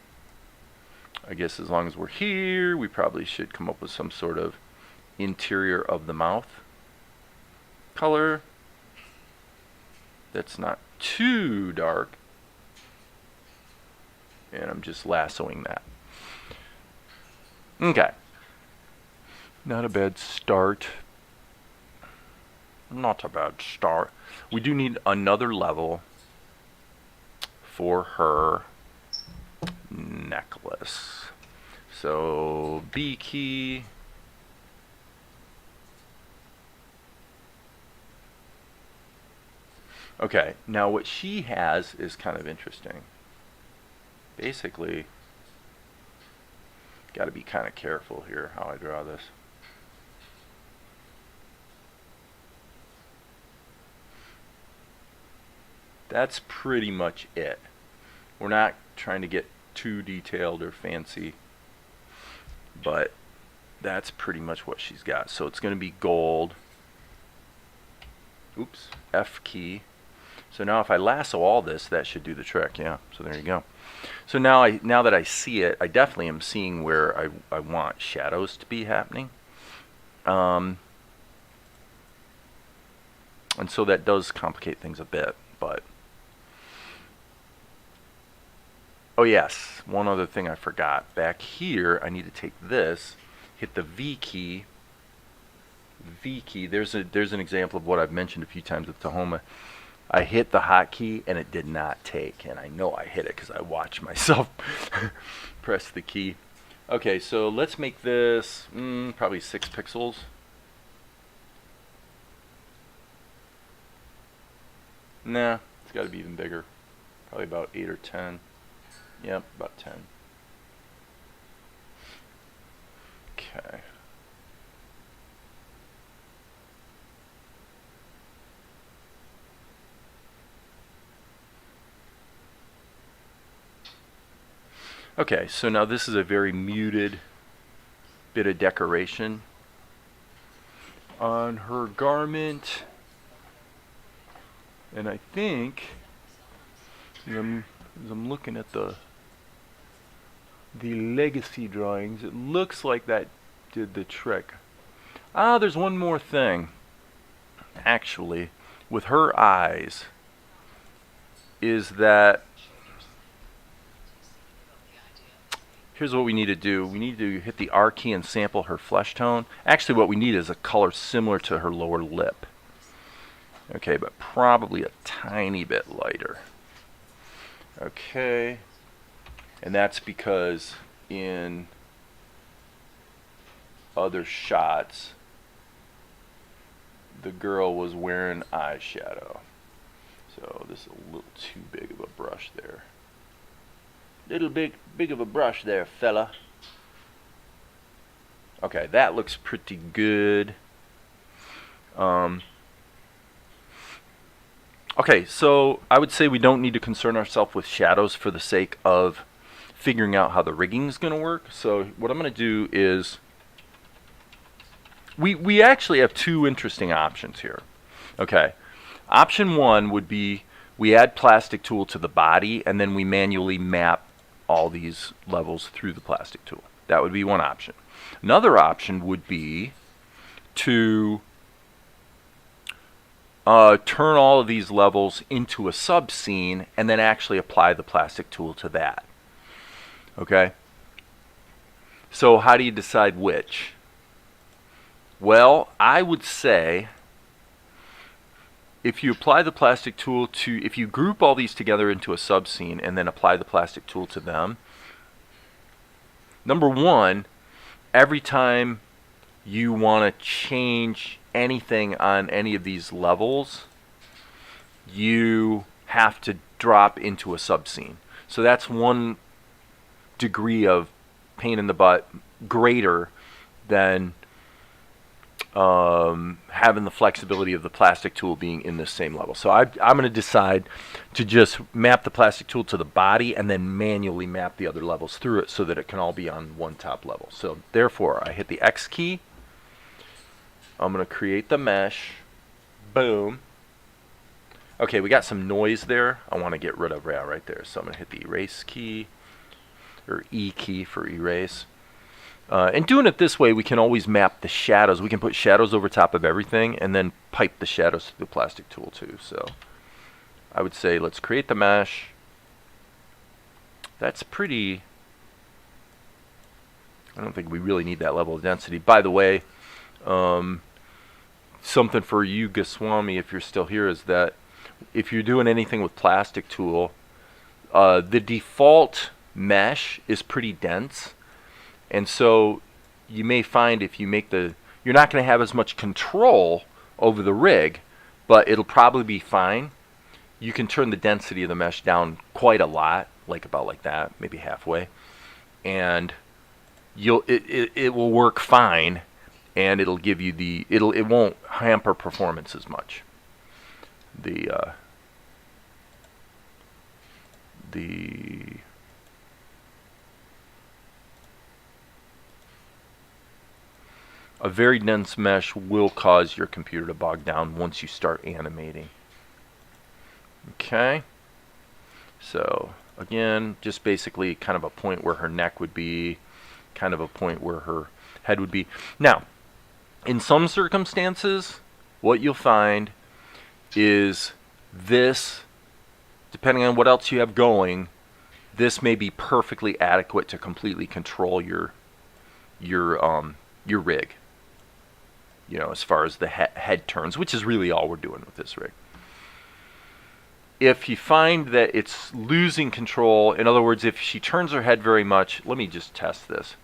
I guess as long as we're here, we probably should come up with some sort of interior of the mouth color that's not too dark, and I'm just lassoing that. Okay, not a bad start. Not a bad start. We do need another level for her necklace. So B key. Okay, now what she has is kind of interesting. Basically, got to be kind of careful here how I draw this. That's pretty much it. We're not trying to get too detailed or fancy, but that's pretty much what she's got. So it's going to be gold. Oops, F key. So now if I lasso all this, that should do the trick. Yeah, so there you go. So now that I see it, I definitely am seeing where I want shadows to be happening. And so that does complicate things a bit, but oh yes, one other thing I forgot. Back here, I need to take this, hit the V key. V key, there's an example of what I've mentioned a few times with Tahoma. I hit the hotkey and it did not take, and I know I hit it because I watched myself press the key. Okay, so let's make this probably 6 pixels. Nah, it's got to be even bigger. Probably about 8 or 10. Yep, about 10. Okay. Okay, so now this is a very muted bit of decoration on her garment, and I think as I'm looking at the legacy drawings, it looks like that did the trick. Ah, there's one more thing actually, with her eyes is that here's what we need to do. We need to hit the R key and sample her flesh tone. Actually, what we need is a color similar to her lower lip. Okay, but probably a tiny bit lighter. Okay, and that's because in other shots, the girl was wearing eyeshadow. So this is a little too big of a brush there. Little big of a brush there, fella. Okay, that looks pretty good. Okay, so I would say we don't need to concern ourselves with shadows for the sake of figuring out how the rigging is going to work. So what I'm going to do is we actually have two interesting options here. Okay, option one would be we add plastic tool to the body and then we manually map all these levels through the plastic tool. That would be one option. Another option would be to turn all of these levels into a sub-scene and then actually apply the plastic tool to that. Okay? So how do you decide which? Well, I would say if you apply the plastic tool to, if you group all these together into a sub-scene and then apply the plastic tool to them, number one, every time you want to change anything on any of these levels, you have to drop into a sub-scene. So that's one degree of pain in the butt greater than having the flexibility of the plastic tool being in the same level. So I'm going to decide to just map the plastic tool to the body and then manually map the other levels through it so that it can all be on one top level. So therefore, I hit the X key. I'm going to create the mesh. Boom. Okay, we got some noise there. I want to get rid of right there. So I'm going to hit the erase key, or E key for erase. And doing it this way, we can always map the shadows. We can put shadows over top of everything and then pipe the shadows through the plastic tool too. So I would say let's create the mesh. That's pretty... I don't think we really need that level of density. By the way, something for you, Goswami, if you're still here, is that if you're doing anything with plastic tool, the default mesh is pretty dense. And so you may find if you make you're not going to have as much control over the rig, but it'll probably be fine. You can turn the density of the mesh down quite a lot, like about like that, maybe halfway, and it will work fine, and it'll give you it won't hamper performance as much. A very dense mesh will cause your computer to bog down once you start animating. Okay, so again, just basically kind of a point where her neck would be, kind of a point where her head would be. Now, in some circumstances, what you'll find is this, depending on what else you have going, this may be perfectly adequate to completely control your rig. You know, as far as the head turns, which is really all we're doing with this rig. If you find that it's losing control, in other words, if she turns her head very much, let me just test this.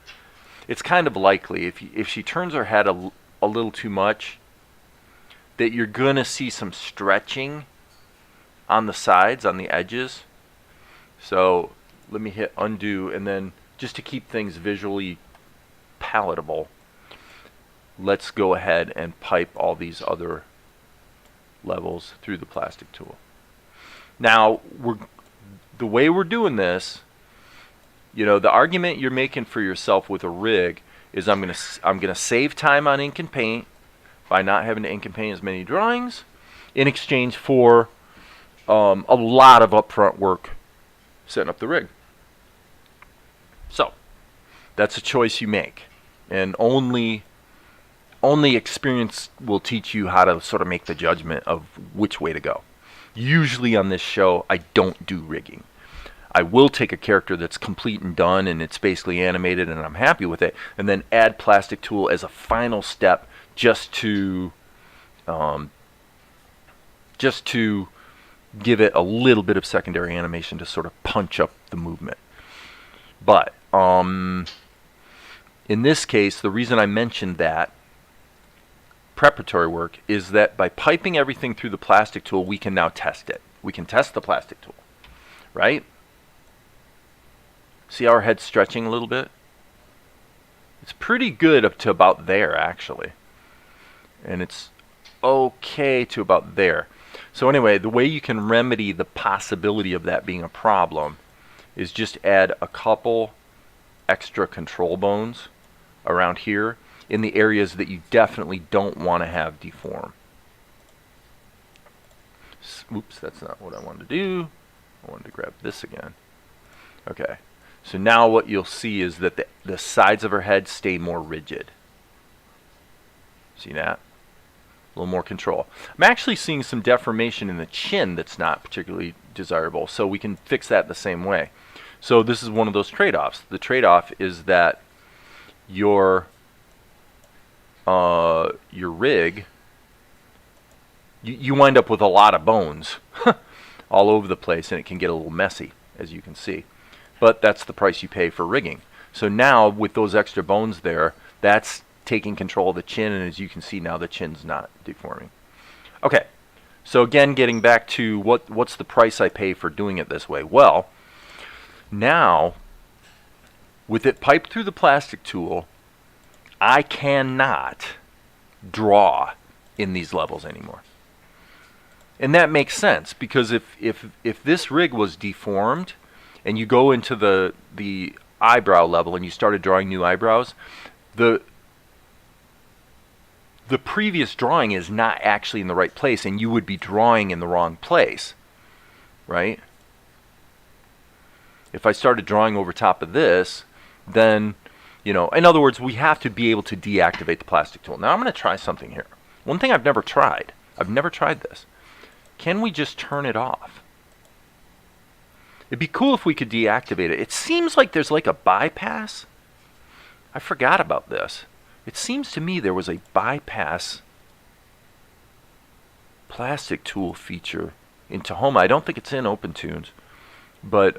It's kind of likely, if she turns her head a little too much, that you're going to see some stretching on the sides, on the edges. So let me hit undo, and then just to keep things visually palatable, let's go ahead and pipe all these other levels through the plastic tool. Now, the way we're doing this, you know, the argument you're making for yourself with a rig is I'm gonna save time on ink and paint by not having to ink and paint as many drawings in exchange for a lot of upfront work setting up the rig. So that's a choice you make, and only only experience will teach you how to sort of make the judgment of which way to go. Usually on this show, I don't do rigging. I will take a character that's complete and done and it's basically animated and I'm happy with it, and then add plastic tool as a final step just to give it a little bit of secondary animation to sort of punch up the movement. But in this case, the reason I mentioned that preparatory work is that by piping everything through the plastic tool, we can now test it. We can test the plastic tool, right? See how our head's stretching a little bit? It's pretty good up to about there, actually. And it's okay to about there. So anyway, the way you can remedy the possibility of that being a problem is just add a couple extra control bones around here in the areas that you definitely don't want to have deform. Oops, that's not what I wanted to do. I wanted to grab this again. Okay, so now what you'll see is that the sides of her head stay more rigid. See that? A little more control. I'm actually seeing some deformation in the chin that's not particularly desirable, so we can fix that the same way. So this is one of those trade-offs. The trade-off is that your rig, you wind up with a lot of bones all over the place, and it can get a little messy, as you can see. But that's the price you pay for rigging. So now, with those extra bones there, that's taking control of the chin, and as you can see now, the chin's not deforming. Okay, so again, getting back to what's the price I pay for doing it this way? Well, now, with it piped through the plastic tool, I cannot draw in these levels anymore. And that makes sense, because if this rig was deformed and you go into the eyebrow level and you started drawing new eyebrows, the previous drawing is not actually in the right place, and you would be drawing in the wrong place, right? If I started drawing over top of this, then, you know, in other words, we have to be able to deactivate the plastic tool. Now I'm going to try something here. One thing I've never tried this. Can we just turn it off? It'd be cool if we could deactivate it. It seems like there's like a bypass. I forgot about this. It seems to me there was a bypass plastic tool feature in Tahoma. I don't think it's in OpenTunes, but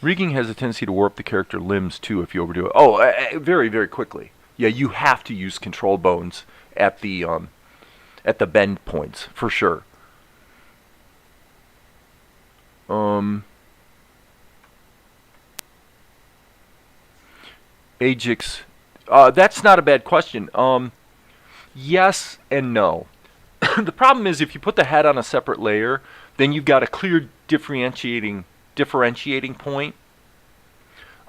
rigging has a tendency to warp the character limbs too if you overdo it. Oh, very, very quickly. Yeah, you have to use control bones at the bend points for sure. Ajax, that's not a bad question. Yes and no. The problem is if you put the head on a separate layer, then you've got a clear differentiating point.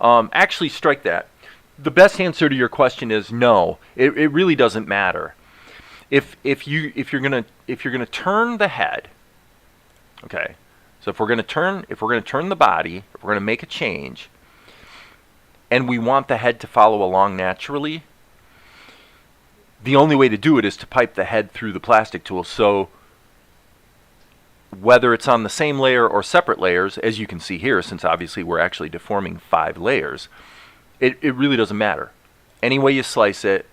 Actually, strike that. The best answer to your question is no. It really doesn't matter. If you're gonna turn the head, okay. So if we're gonna turn the body, if we're gonna make a change, and we want the head to follow along naturally, the only way to do it is to pipe the head through the plastic tool. So whether it's on the same layer or separate layers, as you can see here, since obviously we're actually deforming 5 layers, it really doesn't matter. Any way you slice it,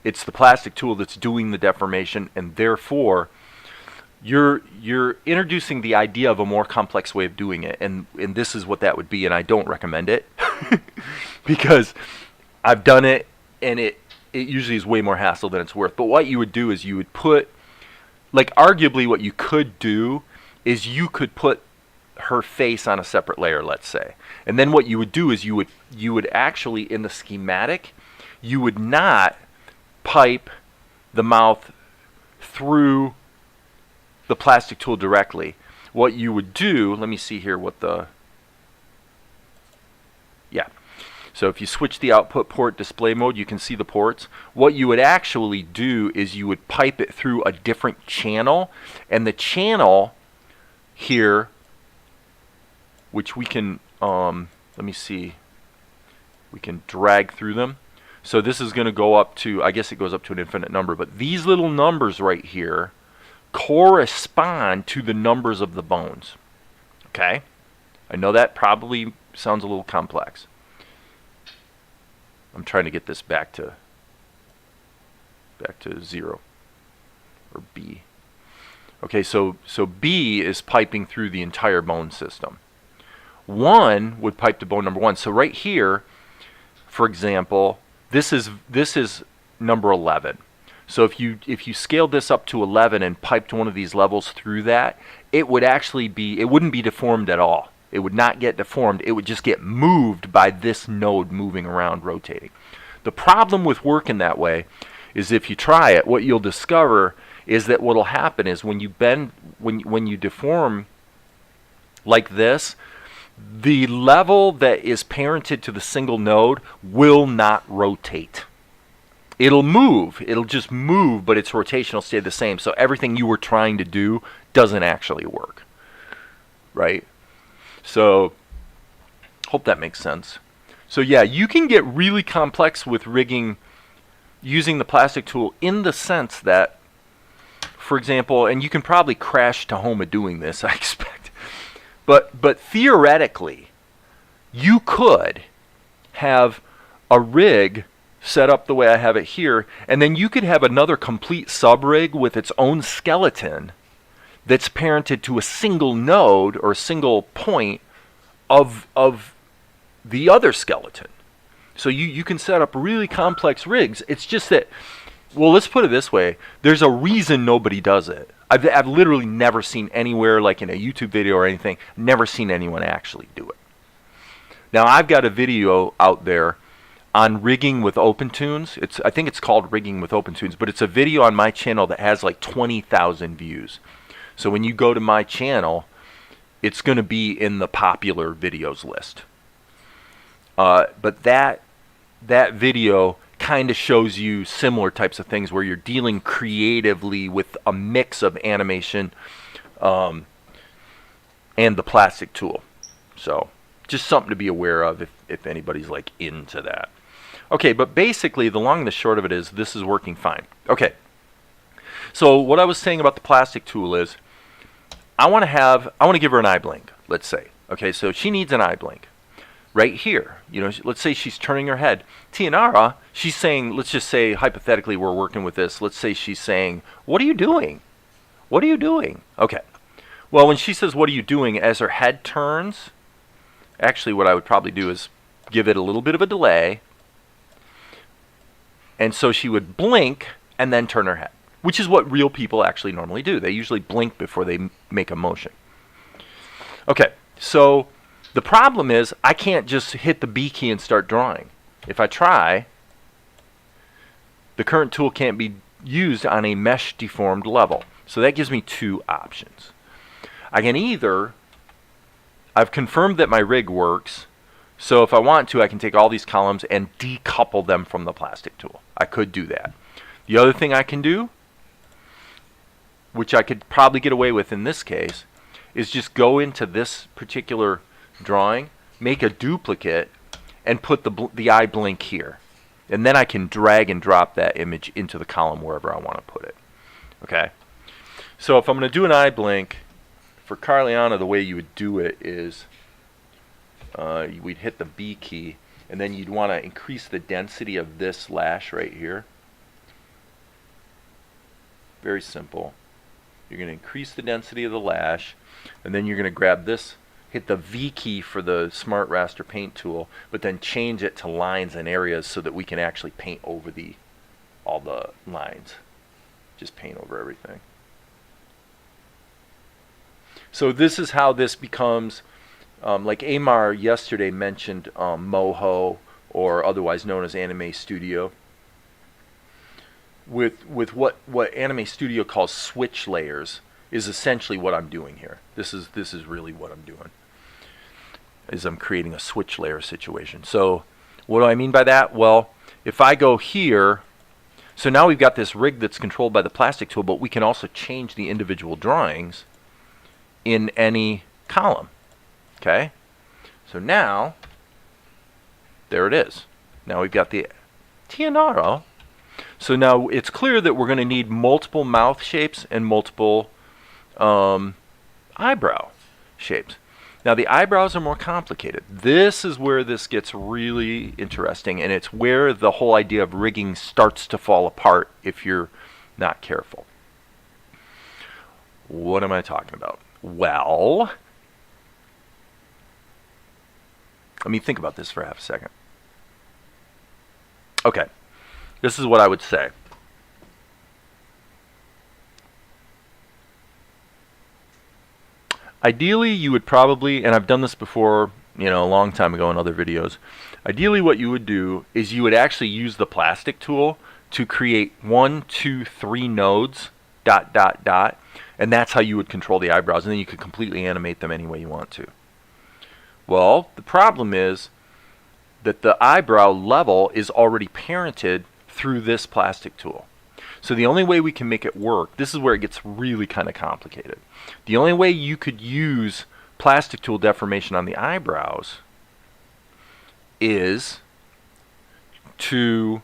it's the plastic tool that's doing the deformation, and therefore you're introducing the idea of a more complex way of doing it, and this is what that would be, and I don't recommend it because I've done it, and it usually is way more hassle than it's worth. But what you would do is you would put, like, arguably what you could do is you could put her face on a separate layer, let's say, and then what you would do is you would actually, in the schematic, you would not pipe the mouth through the plastic tool directly. What you would do, let me see here what the, yeah. So if you switch the output port display mode, you can see the ports. What you would actually do is you would pipe it through a different channel, and the channel here, which we can, let me see, we can drag through them. So this is going to go up to, I guess it goes up to an infinite number, but these little numbers right here correspond to the numbers of the bones. Okay? I know that probably sounds a little complex. I'm trying to get this back to 0 or B. Okay, so B is piping through the entire bone system. 1 would pipe to bone number 1. So right here, for example, this is number 11. So if you scaled this up to 11 and piped one of these levels through that, it would actually be, it wouldn't be deformed at all. It would not get deformed. It would just get moved by this node moving around, rotating. The problem with working that way is if you try it, what you'll discover is that what will happen is when you bend, when you deform like this, the level that is parented to the single node will not rotate. It'll move. It'll just move, but its rotation will stay the same. So everything you were trying to do doesn't actually work. Right? So, hope that makes sense. So yeah, you can get really complex with rigging using the plastic tool in the sense that, for example, and you can probably crash Tahoma doing this, I expect. But theoretically, you could have a rig set up the way I have it here, and then you could have another complete sub-rig with its own skeleton that's parented to a single node or a single point of the other skeleton. So you can set up really complex rigs. It's just that, well, let's put it this way. There's a reason nobody does it. I've literally never seen anywhere, like in a YouTube video or anything, never seen anyone actually do it. Now, I've got a video out there on rigging with OpenTunes. I think it's called Rigging with OpenTunes, but it's a video on my channel that has like 20,000 views. So when you go to my channel, it's going to be in the popular videos list. But that video kind of shows you similar types of things where you're dealing creatively with a mix of animation and the plastic tool. So just something to be aware of if anybody's like into that. Okay, but basically the long and the short of it is this is working fine. Okay, so what I was saying about the plastic tool is I want to give her an eye blink, let's say. Okay, so she needs an eye blink. Right here, you know, let's say she's turning her head. Tianara, she's saying, let's just say hypothetically we're working with this. Let's say she's saying, "What are you doing? What are you doing?" Okay. Well, when she says, "What are you doing?" as her head turns, actually what I would probably do is give it a little bit of a delay. And so she would blink and then turn her head, which is what real people actually normally do. They usually blink before they make a motion. Okay, so the problem is I can't just hit the B key and start drawing. If I try, the current tool can't be used on a mesh deformed level. So that gives me two options. I can either, I've confirmed that my rig works, so if I want to, I can take all these columns and decouple them from the plastic tool. I could do that. The other thing I can do, which I could probably get away with in this case, is just go into this particular drawing, make a duplicate, and put the eye blink here. And then I can drag and drop that image into the column wherever I want to put it. Okay? So if I'm going to do an eye blink, for Carliana, the way you would do it is we'd hit the B key, and then you'd want to increase the density of this lash right here. Very simple. You're going to increase the density of the lash, and then you're going to grab this, hit the V key for the Smart Raster Paint tool, but then change it to lines and areas so that we can actually paint over all the lines. Just paint over everything. So this is how this becomes, like Amar yesterday mentioned Moho, or otherwise known as Anime Studio. With what Anime Studio calls switch layers is essentially what I'm doing here. This is really what I'm doing. Is I'm creating a switch layer situation. So what do I mean by that? Well, if I go here, so now we've got this rig that's controlled by the plastic tool, but we can also change the individual drawings in any column. Okay? So now, there it is. Now we've got the Tianara. So now it's clear that we're going to need multiple mouth shapes and multiple eyebrow shapes. Now the eyebrows are more complicated. This is where this gets really interesting, and it's where the whole idea of rigging starts to fall apart if you're not careful. What am I talking about? Well, let me think about this for half a second. Okay, this is what I would say. Ideally, you would probably, and I've done this before, a long time ago in other videos. Ideally, what you would do is you would actually use the plastic tool to create 1, 2, 3 nodes, ... and that's how you would control the eyebrows, and then you could completely animate them any way you want to. Well, the problem is that the eyebrow level is already parented through this plastic tool. So the only way we can make it work, this is where it gets really kind of complicated. The only way you could use plastic tool deformation on the eyebrows is to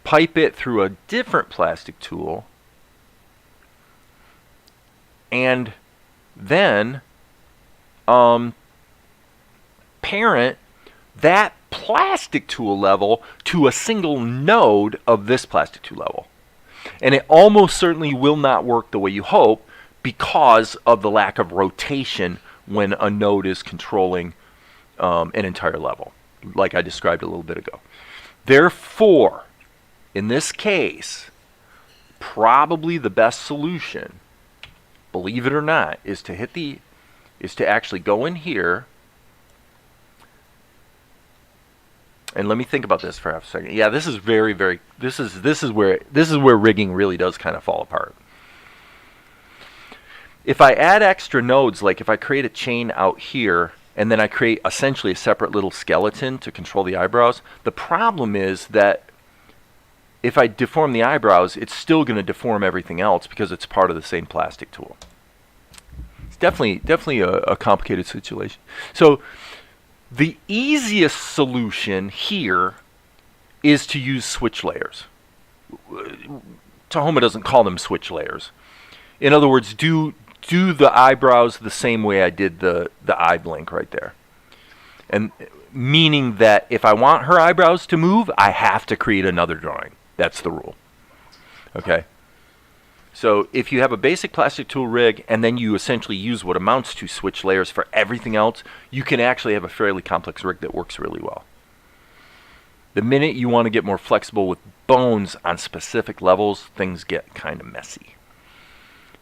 pipe it through a different plastic tool and then parent that plastic tool level to a single node of this plastic tool level. And it almost certainly will not work the way you hope because of the lack of rotation when a node is controlling an entire level, like I described a little bit ago. Therefore, in this case, probably the best solution, believe it or not, is to actually go in here. And let me think about this for half a second. Yeah, this is this is where rigging really does kind of fall apart. If I add extra nodes, like if I create a chain out here and then I create essentially a separate little skeleton to control the eyebrows, the problem is that if I deform the eyebrows, it's still going to deform everything else because it's part of the same plastic tool. It's definitely a complicated situation. So the easiest solution here is to use switch layers. Tahoma doesn't call them switch layers. In other words, do the eyebrows the same way I did the eye blink right there. And meaning that if I want her eyebrows to move, I have to create another drawing. That's the rule. Okay? So if you have a basic plastic tool rig and then you essentially use what amounts to switch layers for everything else, you can actually have a fairly complex rig that works really well. The minute you want to get more flexible with bones on specific levels, things get kind of messy.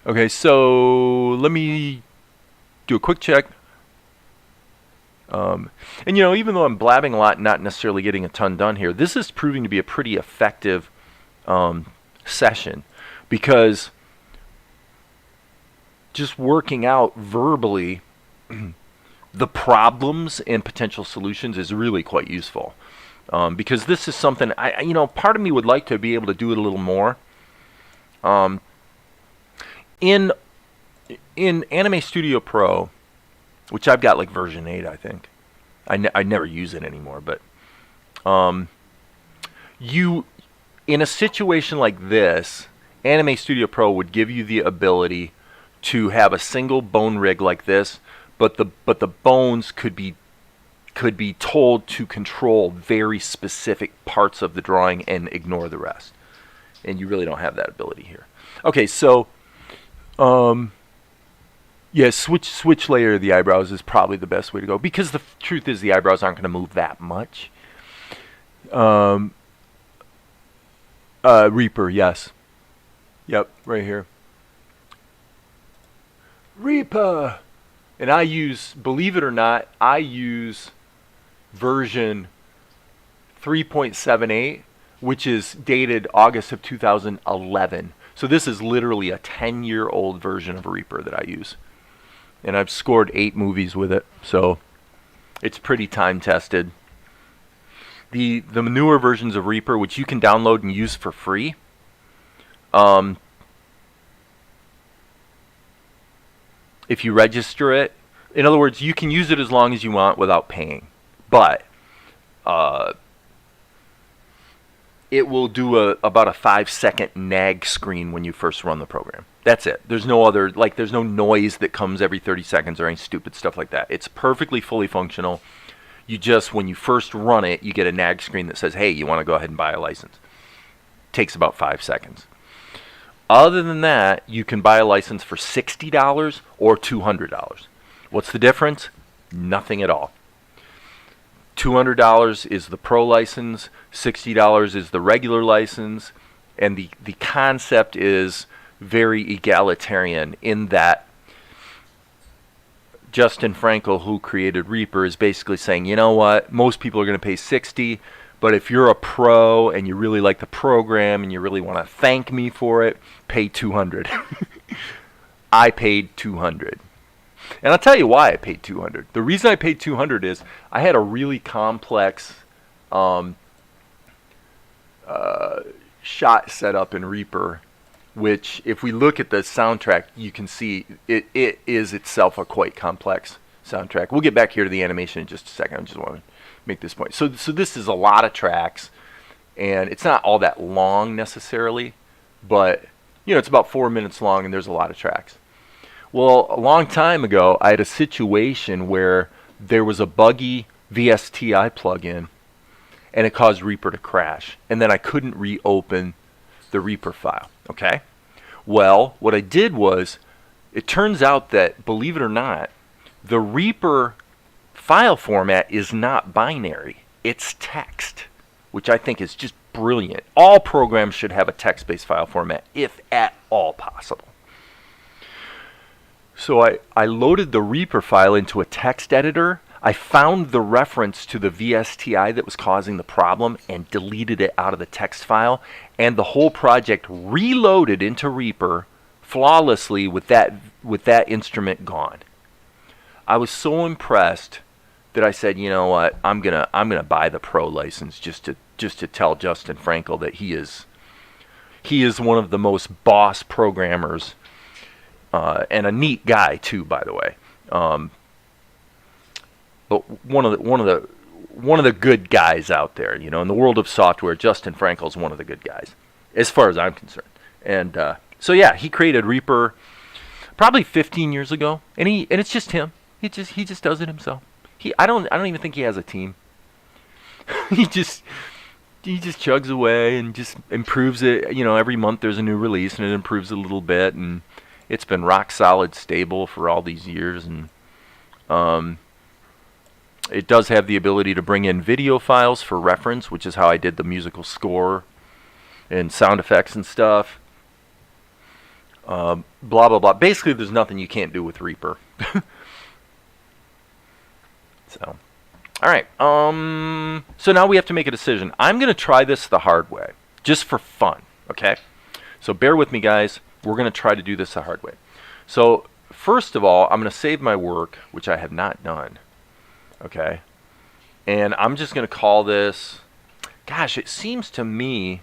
Okay, so let me do a quick check. And even though I'm blabbing a lot and not necessarily getting a ton done here, this is proving to be a pretty effective session. Because just working out verbally the problems and potential solutions is really quite useful. Because this is something, part of me would like to be able to do it a little more. In Anime Studio Pro, which I've got like version 8, I think. I never use it anymore, but in a situation like this, Anime Studio Pro would give you the ability to have a single bone rig like this, but the bones could be told to control very specific parts of the drawing and ignore the rest. And you really don't have that ability here. Okay, so yeah, switch layer of the eyebrows is probably the best way to go because the truth is the eyebrows aren't going to move that much. Reaper, yes. Yep, right here. Reaper! And I use, believe it or not, I use version 3.78, which is dated August of 2011. So this is literally a 10-year-old version of Reaper that I use. And I've scored 8 movies with it, so it's pretty time-tested. The newer versions of Reaper, which you can download and use for free, if you register it, in other words, you can use it as long as you want without paying. But it will do about a 5-second nag screen when you first run the program. That's it. There's no other, like, there's no noise that comes every 30 seconds or any stupid stuff like that. It's perfectly fully functional. You just, when you first run it, you get a nag screen that says, hey, you want to go ahead and buy a license. Takes about 5 seconds. Other than that, you can buy a license for $60 or $200. What's the difference? Nothing at all. $200 is the pro license, $60 is the regular license, and the concept is very egalitarian in that Justin Frankel, who created Reaper, is basically saying, you know what, most people are going to pay $60, but if you're a pro and you really like the program and you really want to thank me for it, pay $200. I paid $200. And I'll tell you why I paid $200. The reason I paid $200 is I had a really complex shot set up in Reaper, which if we look at the soundtrack, you can see it is itself a quite complex soundtrack. We'll get back here to the animation in just a second. I just want to make this point. So this is a lot of tracks, and it's not all that long necessarily, but you know, it's about 4 minutes long, and there's a lot of tracks. Well, a long time ago, I had a situation where there was a buggy VSTI plugin, and it caused Reaper to crash, and then I couldn't reopen the Reaper file, okay? Well, what I did was, it turns out that, believe it or not, the Reaper file format is not binary, it's text, which I think is just brilliant. All programs should have a text-based file format, if at all possible. So I loaded the Reaper file into a text editor. I found the reference to the VSTI that was causing the problem and deleted it out of the text file. And the whole project reloaded into Reaper flawlessly with that instrument gone. I was so impressed that I said, you know what, I'm gonna buy the pro license just to tell Justin Frankel that he is one of the most boss programmers. And a neat guy too, by the way. But one of the good guys out there, you know, in the world of software. Justin Frankel's one of the good guys, as far as I'm concerned. And so yeah, he created Reaper probably 15 years ago, and it's just him. He just does it himself. I don't even think he has a team. he just chugs away and just improves it. You know, every month there's a new release, and it improves a little bit, and it's been rock solid stable for all these years, and it does have the ability to bring in video files for reference, which is how I did the musical score and sound effects and stuff. Blah, blah, blah. Basically, there's nothing you can't do with Reaper. So, all right. So now we have to make a decision. I'm going to try this the hard way, just for fun, okay? So bear with me, guys. We're going to try to do this the hard way. So first of all, I'm going to save my work, which I have not done. Okay. And I'm just going to call this, gosh, it seems to me,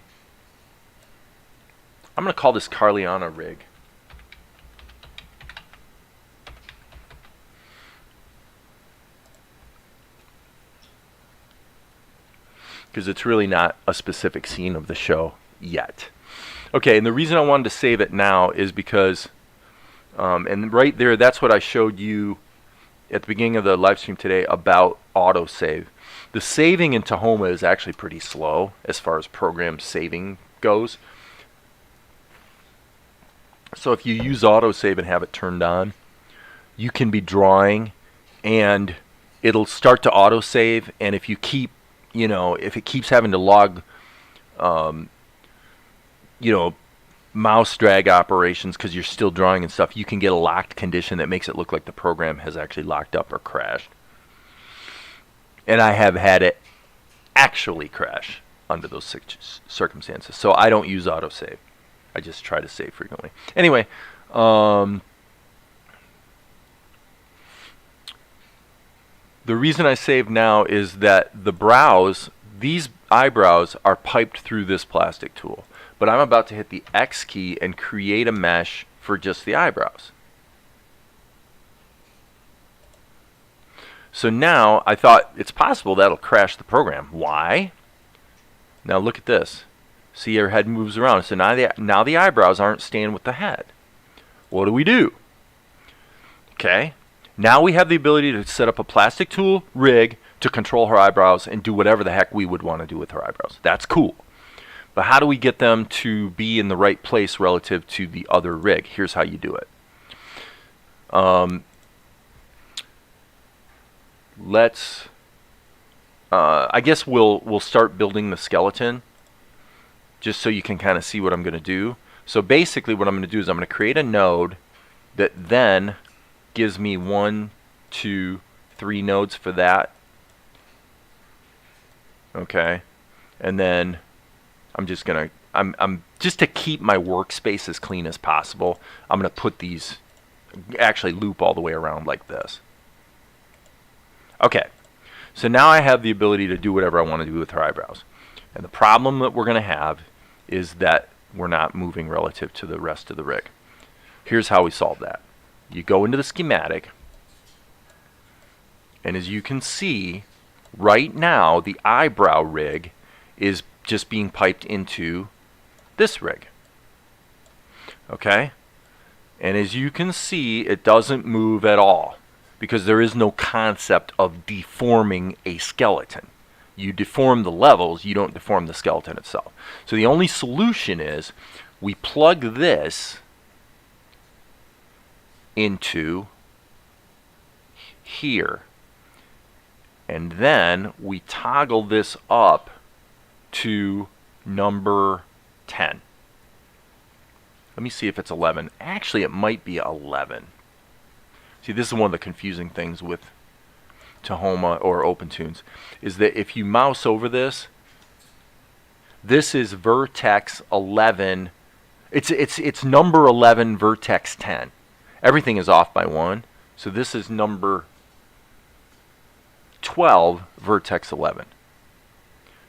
I'm going to call this Carliana rig. Because it's really not a specific scene of the show yet. Okay, and the reason I wanted to save it now is because, and right there, that's what I showed you at the beginning of the live stream today about autosave. The saving in Tahoma is actually pretty slow as far as program saving goes. So if you use autosave and have it turned on, you can be drawing and it'll start to autosave, and if you keep, you know, if it keeps having to log you know, mouse drag operations because you're still drawing and stuff, you can get a locked condition that makes it look like the program has actually locked up or crashed. And I have had it actually crash under those circumstances. So I don't use autosave. I just try to save frequently. Anyway, the reason I save now is that the brows, these eyebrows are piped through this plastic tool. But I'm about to hit the X key and create a mesh for just the eyebrows. So now I thought it's possible that'll crash the program. Why? Now look at this. See, her head moves around. So now the eyebrows aren't staying with the head. What do? Okay. Now we have the ability to set up a plastic tool rig to control her eyebrows and do whatever the heck we would want to do with her eyebrows. That's cool. But how do we get them to be in the right place relative to the other rig? Here's how you do it. I guess we'll start building the skeleton just so you can kind of see what I'm going to do. So basically what I'm going to do is I'm going to create a node that then gives me 1, 2, 3 nodes for that. Okay. And then I'm just going to, I'm just to keep my workspace as clean as possible, I'm going to put these, actually loop all the way around like this. Okay. So now I have the ability to do whatever I want to do with her eyebrows. And the problem that we're going to have is that we're not moving relative to the rest of the rig. Here's how we solve that. You go into the schematic, and as you can see, right now the eyebrow rig is just being piped into this rig. Okay? And as you can see, it doesn't move at all because there is no concept of deforming a skeleton. You deform the levels, you don't deform the skeleton itself. So the only solution is we plug this into here, and then we toggle this up to number 10. Let me see if it's 11. Actually, it might be 11. See, this is one of the confusing things with Tahoma or OpenTunes, is that if you mouse over this, this is vertex 11. It's number 11 vertex 10. Everything is off by 1. So this is number 12 vertex 11.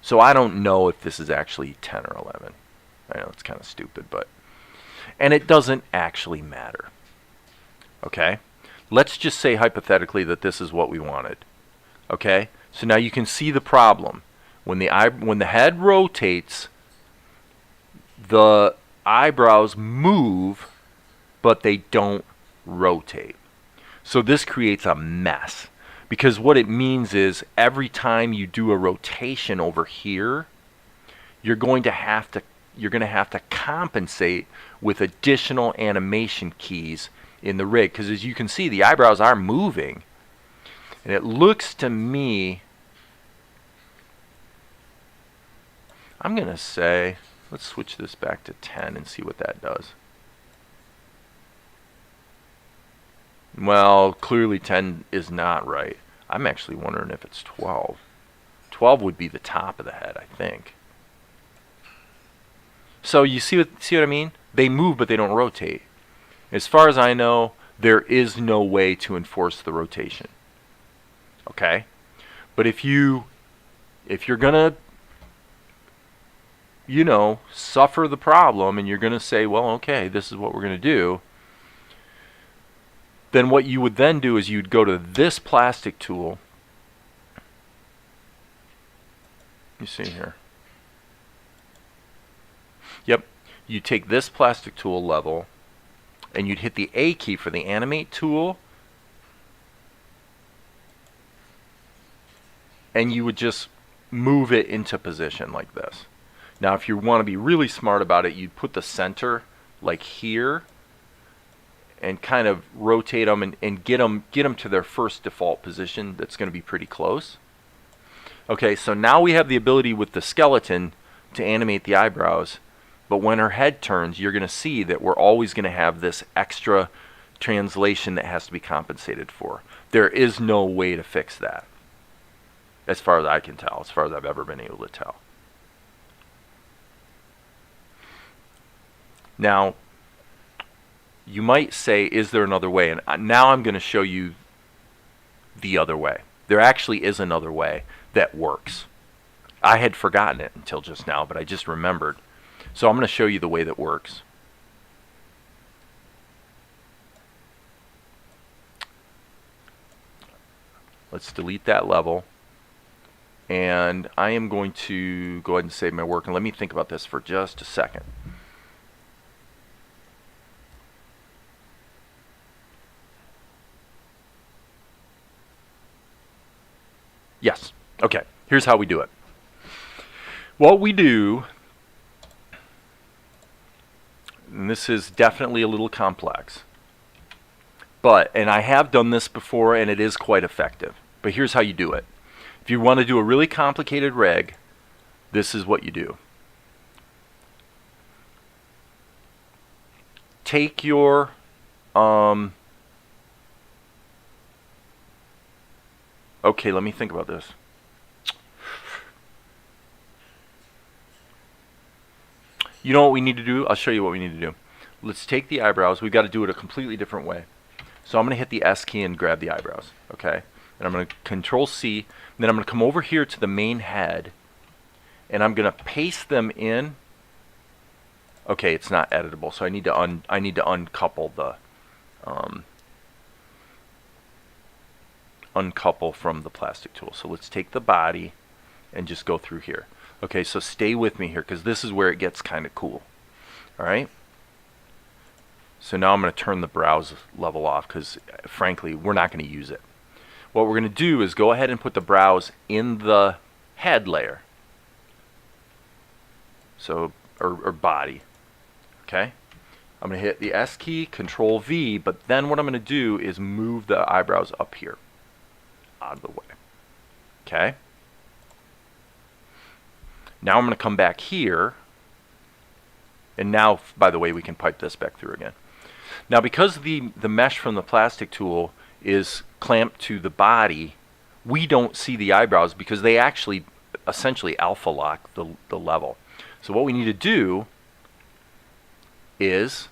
So I don't know if this is actually 10 or 11. I know it's kind of stupid, but, and it doesn't actually matter. Okay? Let's just say hypothetically that this is what we wanted. Okay? So now you can see the problem. When the head rotates, the eyebrows move, but they don't rotate. So this creates a mess. Because what it means is every time you do a rotation over here, you're going to have to compensate with additional animation keys in the rig. Because as you can see, the eyebrows are moving. And it looks to me, I'm going to say, let's switch this back to 10 and see what that does. Well, clearly 10 is not right. I'm actually wondering if it's 12. 12 would be the top of the head, I think. So you see what I mean? They move, but they don't rotate. As far as I know, there is no way to enforce the rotation. Okay? But if you're gonna, suffer the problem, and you're gonna say, well, okay, this is what we're gonna do, then what you would then do is you'd go to this plastic tool. You see here. Yep. You take this plastic tool level and you'd hit the A key for the animate tool, and you would just move it into position like this. Now if you want to be really smart about it, you'd put the center like here and kind of rotate them and get them to their first default position. That's going to be pretty close. Okay, so now we have the ability with the skeleton to animate the eyebrows, but when her head turns, you're going to see that we're always going to have this extra translation that has to be compensated for. There is no way to fix that, as far as I can tell, as far as I've ever been able to tell. Now, you might say, is there another way? And now I'm going to show you the other way. There actually is another way that works. I had forgotten it until just now, but I just remembered. So I'm going to show you the way that works. Let's delete that level. And I am going to go ahead and save my work, and let me think about this for just a second. Yes. Okay. Here's how we do it. What we do, and this is definitely a little complex, and I have done this before and it is quite effective. But here's how you do it. If you want to do a really complicated rig, this is what you do. Take your okay, let me think about this. You know what we need to do? I'll show you what we need to do. Let's take the eyebrows. We've got to do it a completely different way. So I'm going to hit the S key and grab the eyebrows. Okay? And I'm going to Control C. And then I'm going to come over here to the main head. And I'm going to paste them in. Okay, it's not editable. So I need to uncouple the uncouple from the plastic tool. So let's take the body and just go through here. Okay, so stay with me here because this is where it gets kind of cool. Alright? So now I'm going to turn the browse level off because frankly we're not going to use it. What we're going to do is go ahead and put the brows in the head layer. So, or body. Okay? I'm going to hit the S key, Control V, but then what I'm going to do is move the eyebrows up here. Out of the way. Okay? Now I'm going to come back here, and now, by the way, we can pipe this back through again. Now, because the mesh from the plastic tool is clamped to the body, we don't see the eyebrows because they actually essentially alpha lock the level. So what we need to do is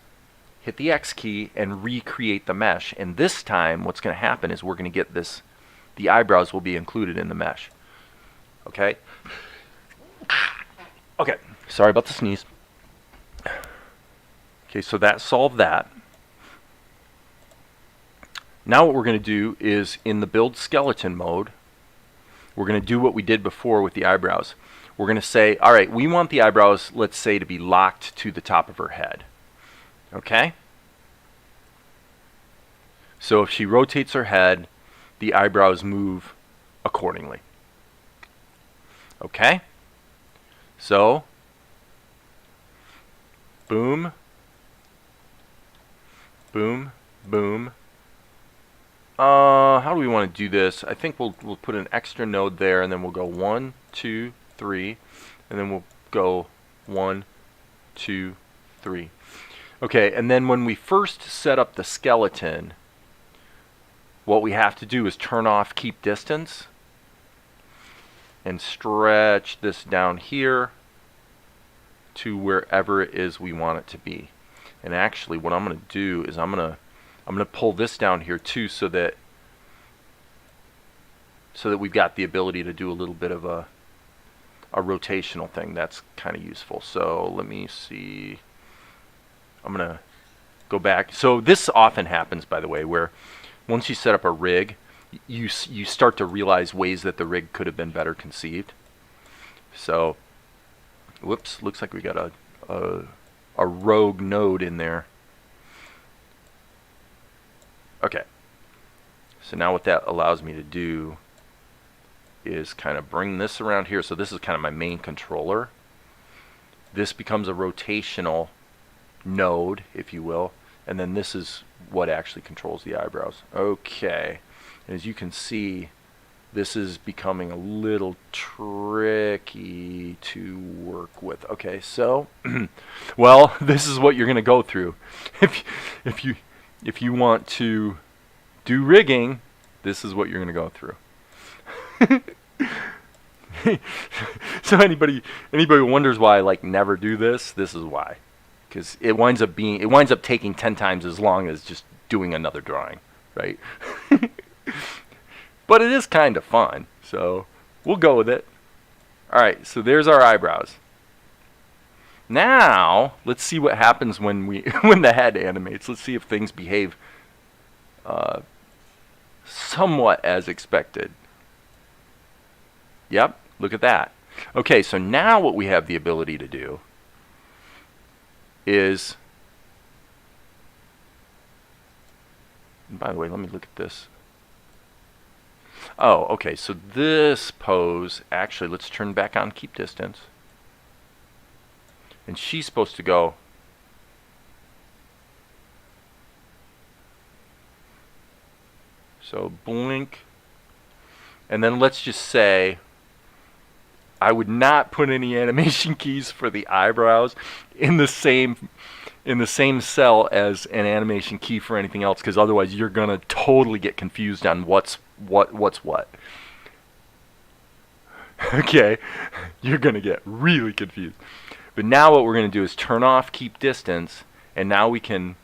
hit the X key and recreate the mesh. And this time, what's going to happen is we're going to get this, the eyebrows will be included in the mesh. Okay? Okay, sorry about the sneeze. Okay, so that solved that. Now what we're going to do is in the build skeleton mode, we're going to do what we did before with the eyebrows. We're going to say, all right, we want the eyebrows, let's say, to be locked to the top of her head. Okay? So if she rotates her head, the eyebrows move accordingly. Okay? So, boom, boom, boom. How do we want to do this? I think we'll put an extra node there, and then we'll go 1, 2, 3, and then we'll go 1, 2, 3. Okay, and then when we first set up the skeleton, what we have to do is turn off keep distance and stretch this down here to wherever it is we want it to be. And actually what I'm going to do is I'm going to pull this down here too so that we've got the ability to do a little bit of a rotational thing. That's kind of useful. So let me see. I'm going to go back. So this often happens, by the way, where once you set up a rig, you start to realize ways that the rig could have been better conceived. So, whoops, looks like we got a rogue node in there. Okay. So now what that allows me to do is kind of bring this around here. So this is kind of my main controller. This becomes a rotational node, if you will. And then this is what actually controls the eyebrows. Okay. And as you can see, this is becoming a little tricky to work with. Okay, so, well, this is what you're going to go through. If you want to do rigging, this is what you're going to go through. So anybody wonders why I like never do this? This is why. Because it winds up taking 10 times as long as just doing another drawing, right? But it is kind of fun, so we'll go with it. All right, so there's our eyebrows. Now let's see what happens when when the head animates. Let's see if things behave somewhat as expected. Yep. Look at that. Okay, so now what we have the ability to do is, and by the way, let me look at this. Oh, okay, so this pose, actually, let's turn back on keep distance. And she's supposed to go so blink, and then let's just say I would not put any animation keys for the eyebrows in the same cell as an animation key for anything else, because otherwise you're gonna totally get confused on what's what. Okay, you're gonna get really confused. But now what we're gonna do is turn off keep distance, and now we can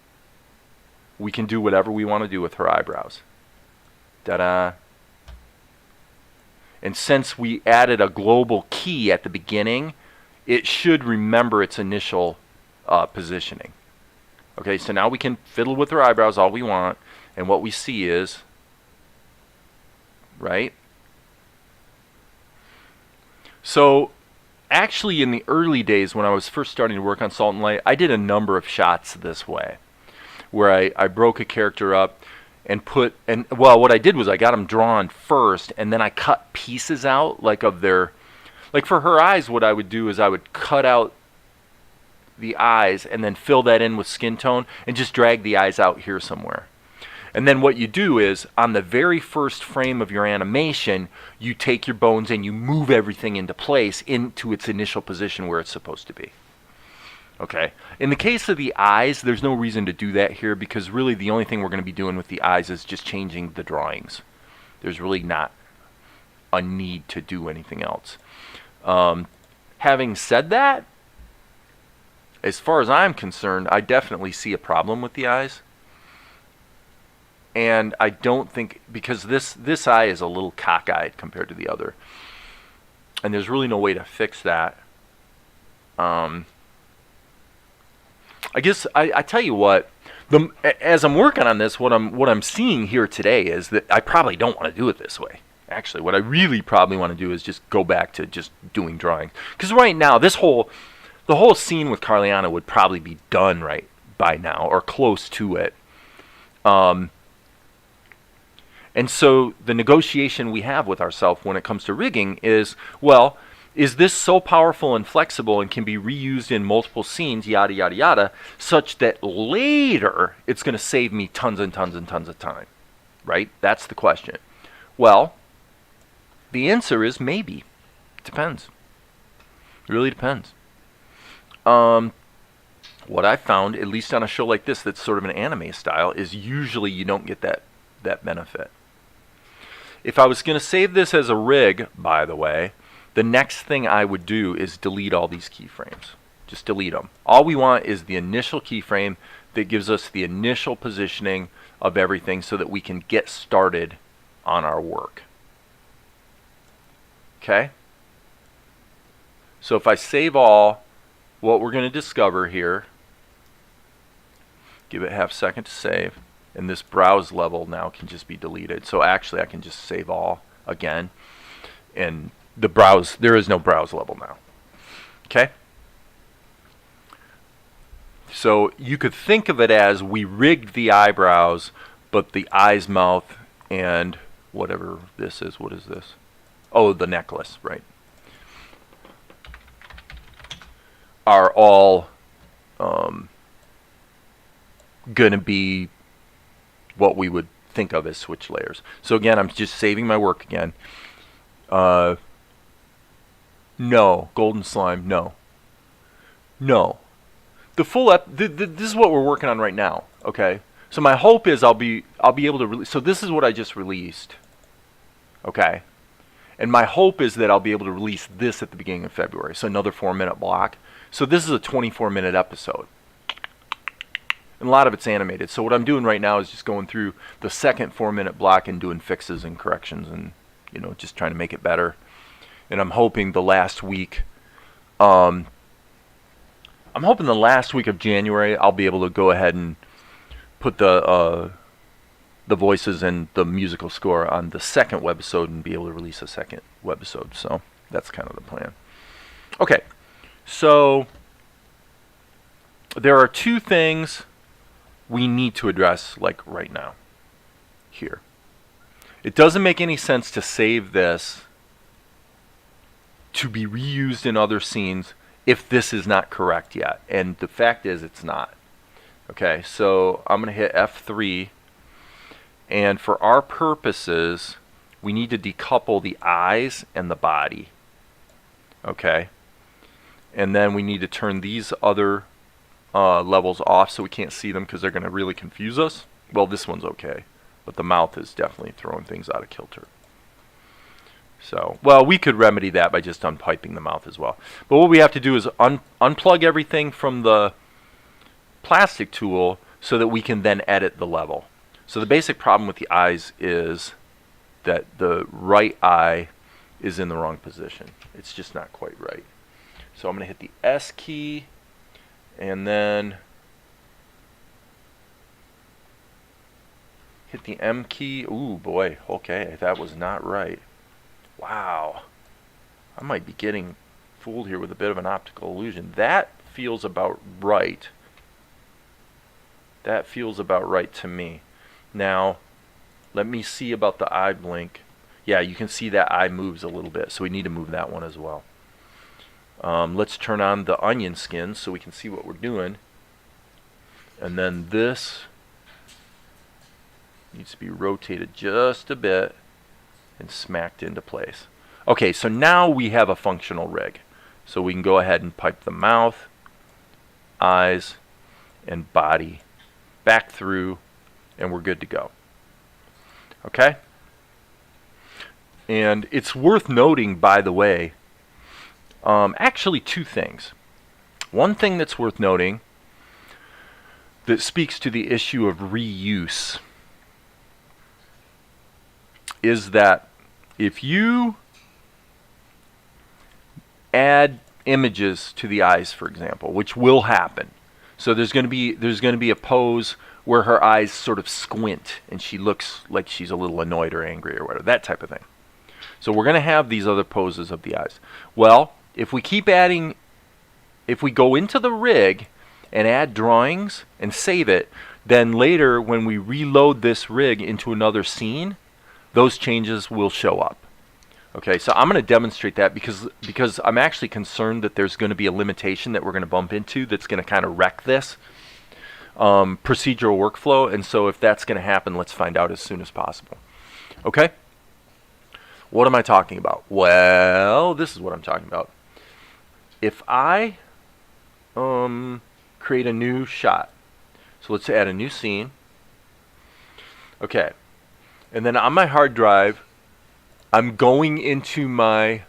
do whatever we want to do with her eyebrows. Ta-da! And since we added a global key at the beginning, it should remember its initial positioning. Okay, so now we can fiddle with her eyebrows all we want, and what we see is, right? So actually in the early days when I was first starting to work on Salt and Light, I did a number of shots this way, where I broke a character up and well, what I did was I got them drawn first, and then I cut pieces out, like for her eyes, what I would do is I would cut out the eyes and then fill that in with skin tone and just drag the eyes out here somewhere. And then what you do is, on the very first frame of your animation, you take your bones and you move everything into place into its initial position where it's supposed to be. Okay. In the case of the eyes, there's no reason to do that here, because really the only thing we're going to be doing with the eyes is just changing the drawings. There's really not a need to do anything else. Having said that, as far as I'm concerned, I definitely see a problem with the eyes. And I don't think, because this eye is a little cockeyed compared to the other. And there's really no way to fix that. I guess I tell you what, as I'm working on this, what I'm seeing here today is that I probably don't want to do it this way. Actually, what I really probably want to do is just go back to just doing drawings. Because right now, the whole scene with Carliana would probably be done right by now, or close to it. And so the negotiation we have with ourselves when it comes to rigging is, well, is this so powerful and flexible and can be reused in multiple scenes, yada, yada, yada, such that later it's going to save me tons and tons and tons of time, right? That's the question. Well, the answer is maybe. It depends. It really depends. What I found, at least on a show like this that's sort of an anime style, is usually you don't get that benefit. If I was going to save this as a rig, by the way, the next thing I would do is delete all these keyframes. Just delete them. All we want is the initial keyframe that gives us the initial positioning of everything so that we can get started on our work. Okay? So if I save all, what we're going to discover here, give it half a second to save, and this browse level now can just be deleted. So actually I can just save all again, and there is no browse level now. Okay? So you could think of it as we rigged the eyebrows, but the eyes, mouth, and whatever this is. What is this? Oh, the necklace, right. Are all going to be what we would think of as switch layers. So again, I'm just saving my work again. No, golden slime, no. No. The full this is what we're working on right now, okay? So my hope is I'll be able to release, so this is what I just released. Okay? And my hope is that I'll be able to release this at the beginning of February. So another 4-minute block. So this is a 24-minute episode. And a lot of it's animated. So what I'm doing right now is just going through the second 4-minute block and doing fixes and corrections and, just trying to make it better. And I'm hoping the last week, of January, I'll be able to go ahead and put the voices and the musical score on the second webisode and be able to release a second webisode. So That's kind of the plan. Okay, so there are two things we need to address like right now here. It doesn't make any sense to save this to be reused in other scenes if this is not correct yet. And the fact is it's not. Okay, so I'm going to hit F3. And for our purposes, we need to decouple the eyes and the body. Okay. And then we need to turn these other levels off so we can't see them because they're going to really confuse us. Well, this one's okay. But the mouth is definitely throwing things out of kilter. So, well, we could remedy that by just unpiping the mouth as well. But what we have to do is unplug everything from the plastic tool so that we can then edit the level. So the basic problem with the eyes is that the right eye is in the wrong position. It's just not quite right. So I'm going to hit the S key and then hit the M key. Ooh, boy. Okay, that was not right. Wow. I might be getting fooled here with a bit of an optical illusion. That feels about right. That feels about right to me. Now, let me see about the eye blink. Yeah, you can see that eye moves a little bit, so we need to move that one as well. Let's turn on the onion skin so we can see what we're doing. And then this needs to be rotated just a bit and smacked into place. Okay, so now we have a functional rig. So we can go ahead and pipe the mouth, eyes, and body back through, and we're good to go. Okay? And it's worth noting, by the way, actually two things. One thing that's worth noting that speaks to the issue of reuse is that if you add images to the eyes, for example, which will happen. So there's going to be a pose where her eyes sort of squint and she looks like she's a little annoyed or angry or whatever, that type of thing. So we're going to have these other poses of the eyes. Well, if we keep adding, if we go into the rig and add drawings and save it, then later when we reload this rig into another scene, those changes will show up. Okay, so I'm going to demonstrate that because I'm actually concerned that there's going to be a limitation that we're going to bump into that's going to kind of wreck this procedural workflow. And so if that's going to happen, let's find out as soon as possible. Okay? What am I talking about? Well, this is what I'm talking about. If I create a new shot, so let's add a new scene. Okay. And then on my hard drive, I'm going into my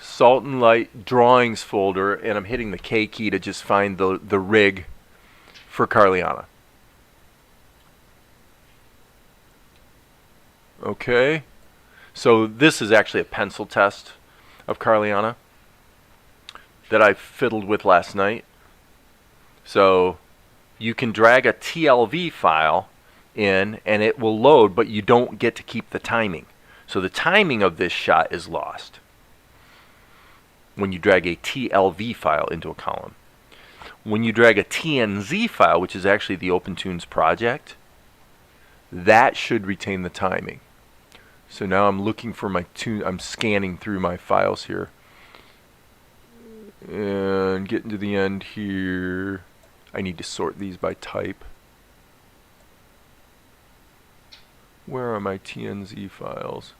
Salt and Light drawings folder, and I'm hitting the K key to just find the rig for Carliana. Okay. So this is actually a pencil test of Carliana that I fiddled with last night. So you can drag a TLV file in and it will load, but you don't get to keep the timing. So the timing of this shot is lost when you drag a TLV file into a column. When you drag a TNZ file, which is actually the OpenTunes project, that should retain the timing. So now I'm looking for my tune. I'm scanning through my files here and getting to the end here. I need to sort these by type. Where are my TNZ files?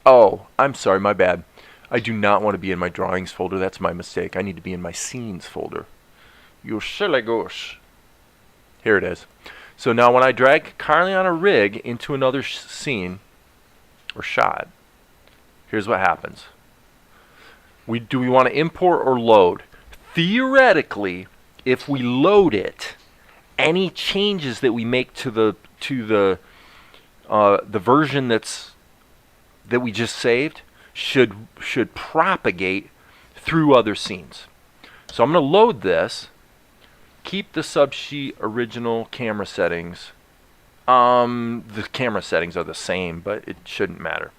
Oh, I'm sorry, my bad. I do not want to be in my drawings folder. That's my mistake. I need to be in my scenes folder. You silly goose. Here it is. So now when I drag Carliana rig into another scene or shot, here's what happens. Do we want to import or load? Theoretically, if we load it, any changes that we make to the version that we just saved should propagate through other scenes. So I'm going to load this, keep the subsheet original camera settings The camera settings are the same, but it shouldn't matter.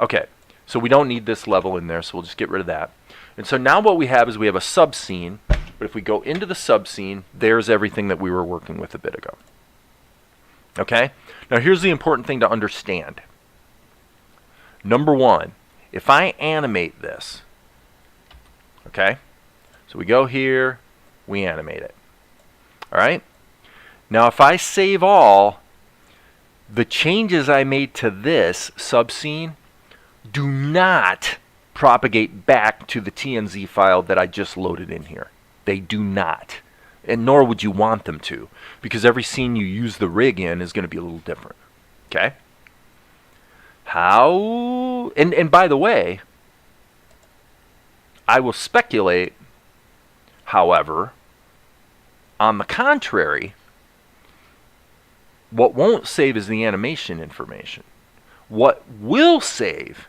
Okay, so we don't need this level in there, so we'll just get rid of that. And so now what we have is we have a subscene, but if we go into the subscene, there's everything that we were working with a bit ago. Okay? Now here's the important thing to understand. Number one, if I animate this, okay? So we go here, we animate it. All right? Now if I save all, the changes I made to this subscene do not propagate back to the TNZ file that I just loaded in here. They do not. And nor would you want them to, because every scene you use the rig in is going to be a little different. Okay? How? And by the way, I will speculate, however, on the contrary, what won't save is the animation information. What will save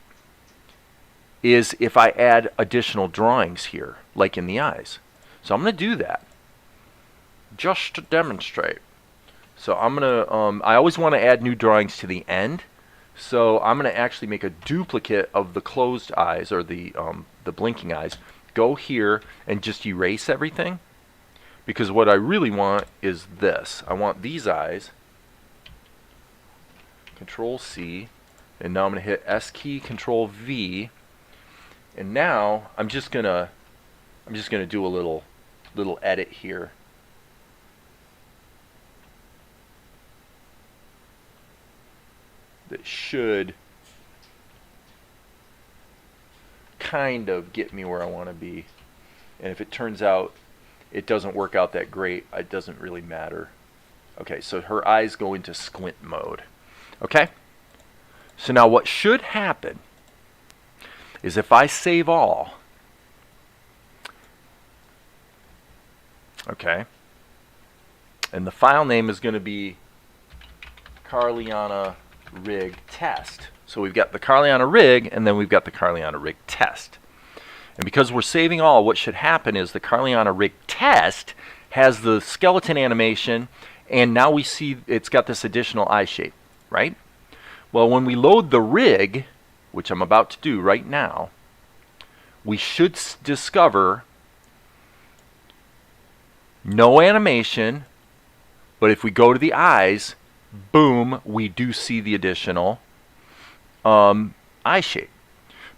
is if I add additional drawings here, like in the eyes. So I'm going to do that just to demonstrate. So I'm going to, I always want to add new drawings to the end. So I'm going to actually make a duplicate of the closed eyes, or the blinking eyes. Go here and just erase everything. Because what I really want is this. I want these eyes. Control C. And now I'm going to hit S key, Control V. And now I'm just gonna do a little edit here. That should kind of get me where I want to be. And if it turns out it doesn't work out that great, it doesn't really matter. Okay, so her eyes go into squint mode. Okay? So now what should happen is if I save all, okay, and the file name is going to be Carliana Rig Test. So we've got the Carliana Rig, and then we've got the Carliana Rig Test. And because we're saving all, what should happen is the Carliana Rig Test has the skeleton animation, and now we see it's got this additional eye shape, right? Well, when we load the rig, which I'm about to do right now, we should discover no animation, but if we go to the eyes, boom, we do see the additional eye shape.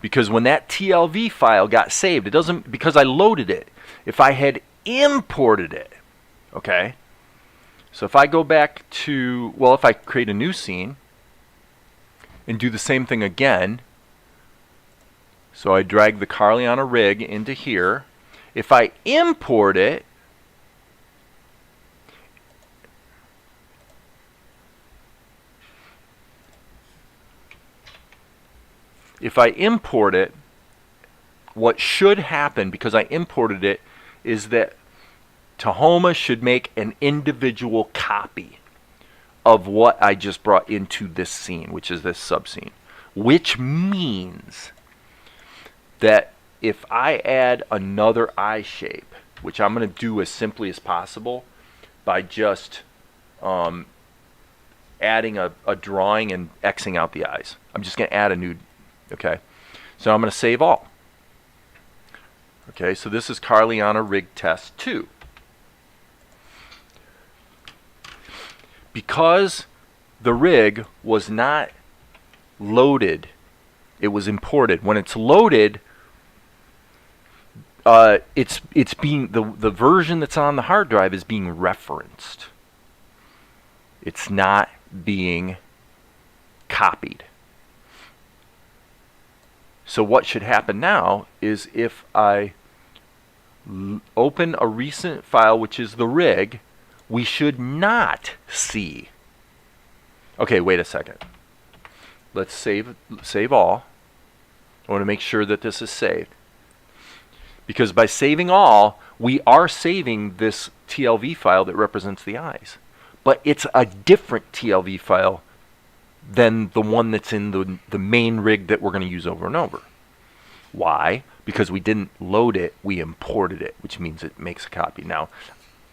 Because when that TLV file got saved, it doesn't, because I loaded it. If I had imported it, okay, so if I go back to, well, if I create a new scene and do the same thing again, so I drag the Carliana rig into here. If I import it, what should happen, because I imported it, is that Tahoma should make an individual copy of what I just brought into this scene, which is this subscene. Which means that if I add another eye shape, which I'm going to do as simply as possible by just adding a drawing and Xing out the eyes. I'm just going to add a new, okay? So I'm going to save all. Okay, so this is Carliana Rig Test 2. Because the rig was not loaded, it was imported. When it's loaded, it's being the version that's on the hard drive is being referenced. It's not being copied. So what should happen now is if I open a recent file, which is the rig, we should not see. Okay, wait a second. Let's save all. I want to make sure that this is saved. Because by saving all, we are saving this TLV file that represents the eyes. But it's a different TLV file than the one that's in the main rig that we're going to use over and over. Why? Because we didn't load it, we imported it, which means it makes a copy. Now,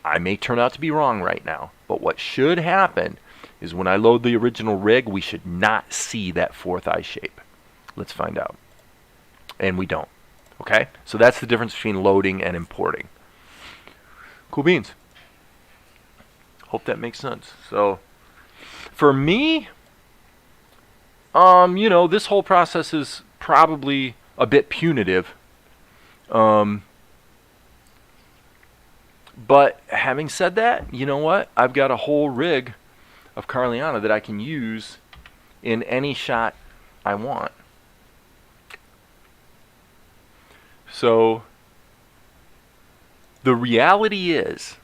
I may turn out to be wrong right now, but what should happen is when I load the original rig, we should not see that fourth eye shape. Let's find out. And we don't. Okay? So that's the difference between loading and importing. Cool beans. Hope that makes sense. So, for me, this whole process is probably a bit punitive. But having said that, you know what? I've got a whole rig of Carliana that I can use in any shot I want. So the reality is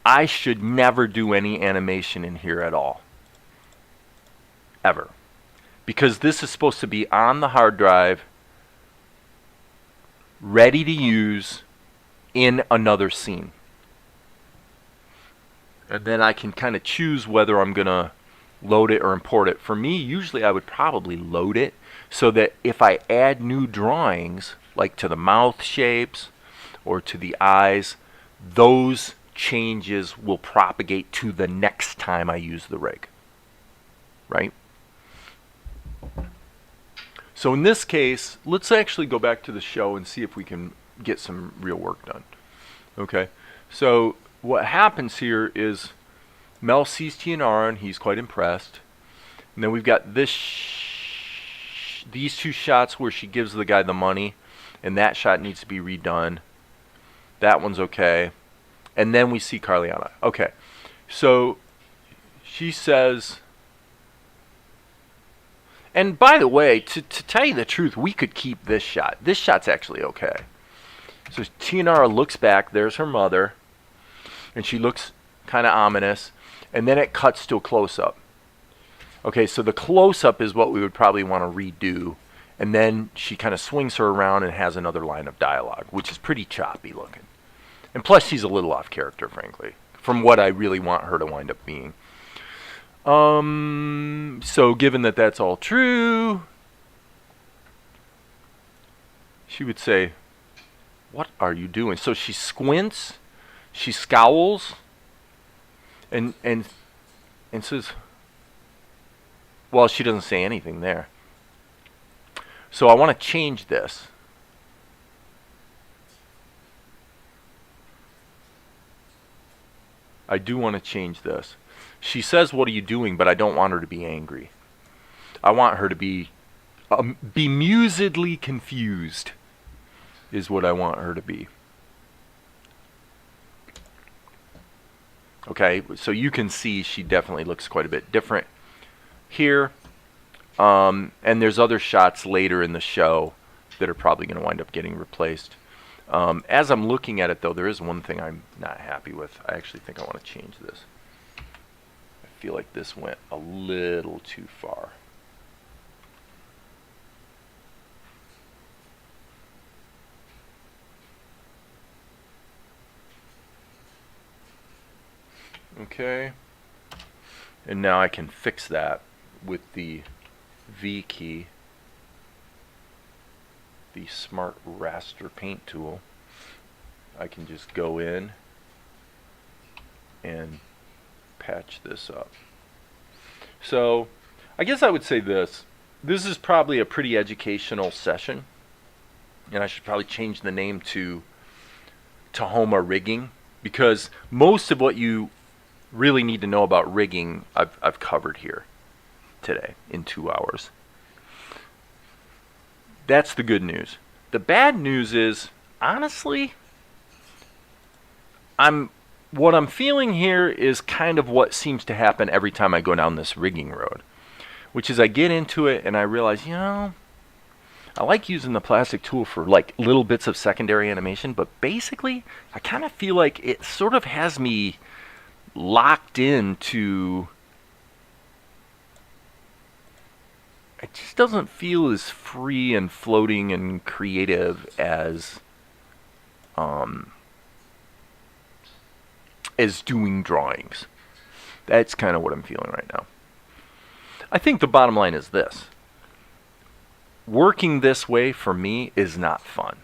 I should never do any animation in here at all. Ever. Because this is supposed to be on the hard drive, ready to use in another scene. And then I can kind of choose whether I'm going to load it or import it. For me, usually I would probably load it so that if I add new drawings, like to the mouth shapes or to the eyes, those changes will propagate to the next time I use the rig. Right? So in this case, let's actually go back to the show and see if we can get some real work done. Okay, so what happens here is Mel sees Tianara and he's quite impressed. And then we've got these two shots where she gives the guy the money, and that shot needs to be redone. That one's okay. And then we see Carliana. Okay, so she says, and by the way, to tell you the truth, we could keep this shot. This shot's actually okay. So Tianara looks back, there's her mother, and she looks kind of ominous, and then it cuts to a close-up. Okay, so the close-up is what we would probably want to redo, and then she kind of swings her around and has another line of dialogue, which is pretty choppy looking. And plus she's a little off character, frankly, from what I really want her to wind up being. So given that that's all true, she would say, "What are you doing?" So she squints, she scowls, and says, well, she doesn't say anything there. So I want to change this. I do want to change this. She says, "What are you doing?" But I don't want her to be angry. I want her to be bemusedly confused is what I want her to be. Okay, so you can see she definitely looks quite a bit different here. And there's other shots later in the show that are probably going to wind up getting replaced. As I'm looking at it, though, there is one thing I'm not happy with. I actually think I want to change this. I feel like this went a little too far. Okay. And now I can fix that with the V key, the Smart Raster paint tool. I can just go in and patch this up. So I guess I would say this is probably a pretty educational session, and I should probably change the name to Tahoma rigging, because most of what you really need to know about rigging I've covered here today in 2 hours. That's the good news. The bad news is, honestly, what I'm feeling here is kind of what seems to happen every time I go down this rigging road, which is I get into it and I realize, I like using the plastic tool for like little bits of secondary animation, but basically I kind of feel like it sort of has me locked into, it just doesn't feel as free and floating and creative as doing drawings. That's kind of what I'm feeling right now. I think the bottom line is this: working this way for me is not fun.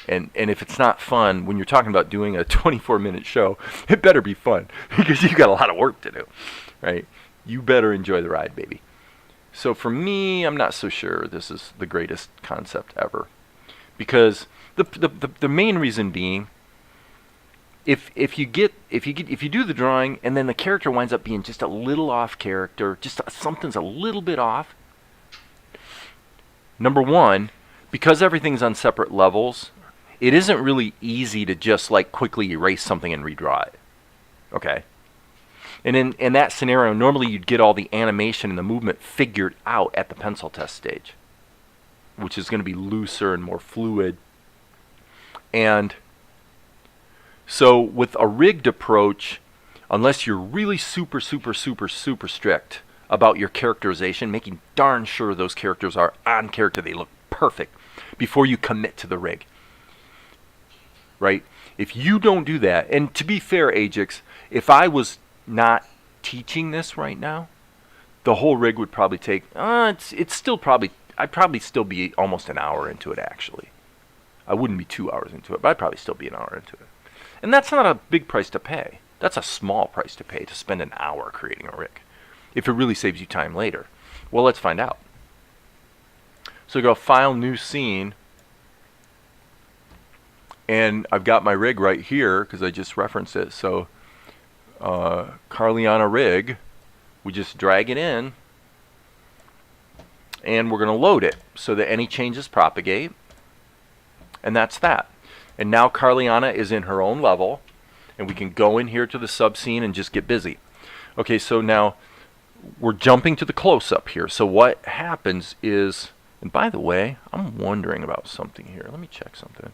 And if it's not fun, when you're talking about doing a 24-minute show, it better be fun because you've got a lot of work to do, right? You better enjoy the ride, baby. So for me, I'm not so sure this is the greatest concept ever, because the main reason being, if you do the drawing and then the character winds up being just a little off character, just something's a little bit off. Number one, because everything's on separate levels, it isn't really easy to just like quickly erase something and redraw it. Okay. And in that scenario, normally you'd get all the animation and the movement figured out at the pencil test stage, which is going to be looser and more fluid. And so with a rigged approach, unless you're really super strict about your characterization, making darn sure those characters are on character, they look perfect before you commit to the rig, right? If you don't do that, and to be fair, Ajax, if I was not teaching this right now, the whole rig would probably take, it's still probably, I'd probably still be almost an hour into it, actually. I wouldn't be 2 hours into it, but I'd probably still be an hour into it. And that's not a big price to pay. That's a small price to pay to spend an hour creating a rig, if it really saves you time later. Well, let's find out. So go File, New Scene, and I've got my rig right here because I just referenced it. So Carliana rig, we just drag it in, and we're going to load it so that any changes propagate, and that's that. And now Carliana is in her own level, and we can go in here to the sub scene and just get busy. Okay, so now we're jumping to the close-up here. So what happens is, and by the way, I'm wondering about something here. Let me check something.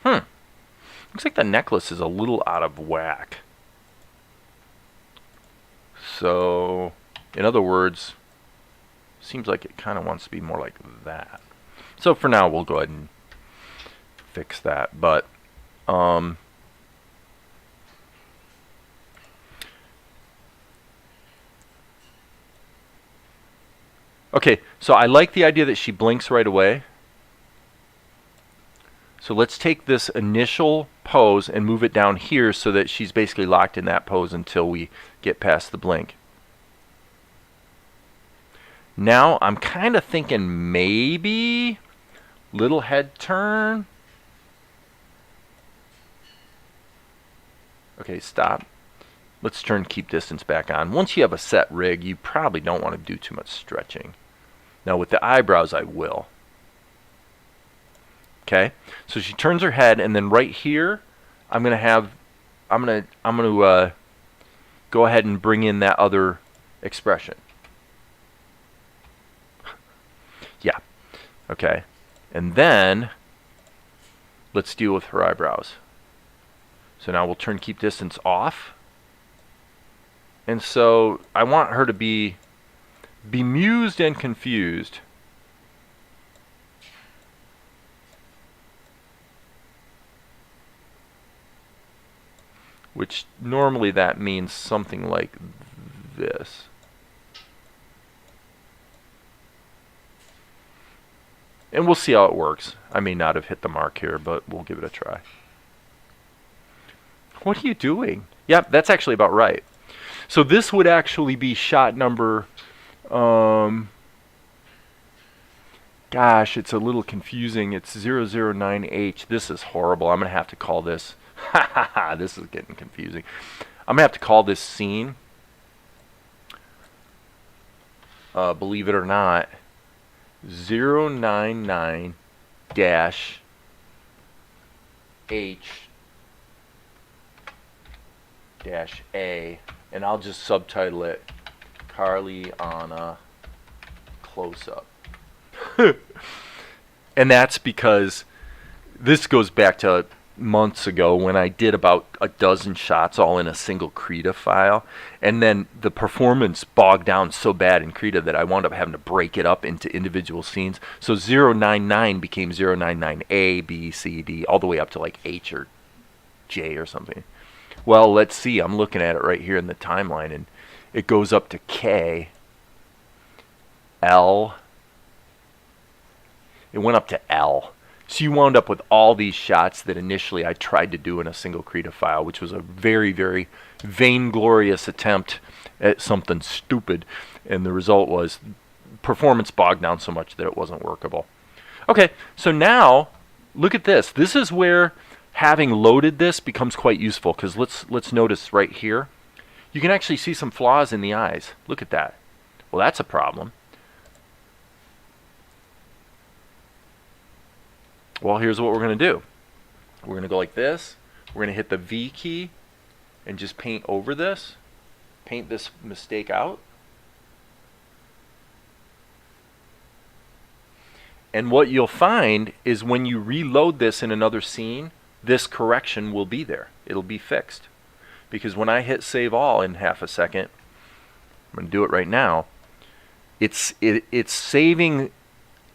Looks like the necklace is a little out of whack. So, in other words, seems like it kind of wants to be more like that. So for now, we'll go ahead and fix that. But, okay, so I like the idea that she blinks right away. So let's take this initial pose and move it down here so that she's basically locked in that pose until we get past the blink. Now I'm kind of thinking maybe little head turn. Okay, stop. Let's turn keep distance back on. Once you have a set rig, you probably don't want to do too much stretching. Now with the eyebrows, I will. Okay, so she turns her head, and then right here, I'm gonna go ahead and bring in that other expression. Yeah, okay, and then let's deal with her eyebrows. So now we'll turn keep distance off, and so I want her to be bemused and confused. Which normally that means something like this. And we'll see how it works. I may not have hit the mark here, but we'll give it a try. What are you doing? Yep, that's actually about right. So this would actually be shot number, gosh, it's a little confusing. It's 009H. This is horrible. I'm going to have to call this, this is getting confusing. I'm going to have to call this scene, believe it or not, 099-H A, and I'll just subtitle it Carliana Close-Up. And that's because this goes back to months ago when I did about a dozen shots all in a single Krita file, and then the performance bogged down so bad in Krita that I wound up having to break it up into individual scenes. So 099 became 099A, B, C, D, all the way up to like H or J or something. Well, let's see. I'm looking at it right here in the timeline, and it goes up to K, L. It went up to L. So you wound up with all these shots that initially I tried to do in a single creative file, which was a very, very vainglorious attempt at something stupid. And the result was performance bogged down so much that it wasn't workable. Okay, so now look at this. This is where having loaded this becomes quite useful, because let's notice right here. You can actually see some flaws in the eyes. Look at that. Well, that's a problem. Well, here's what we're going to do. We're going to go like this. We're going to hit the V key and just paint over this. Paint this mistake out. And what you'll find is when you reload this in another scene, this correction will be there. It'll be fixed. Because when I hit save all in half a second, I'm going to do it right now, it's saving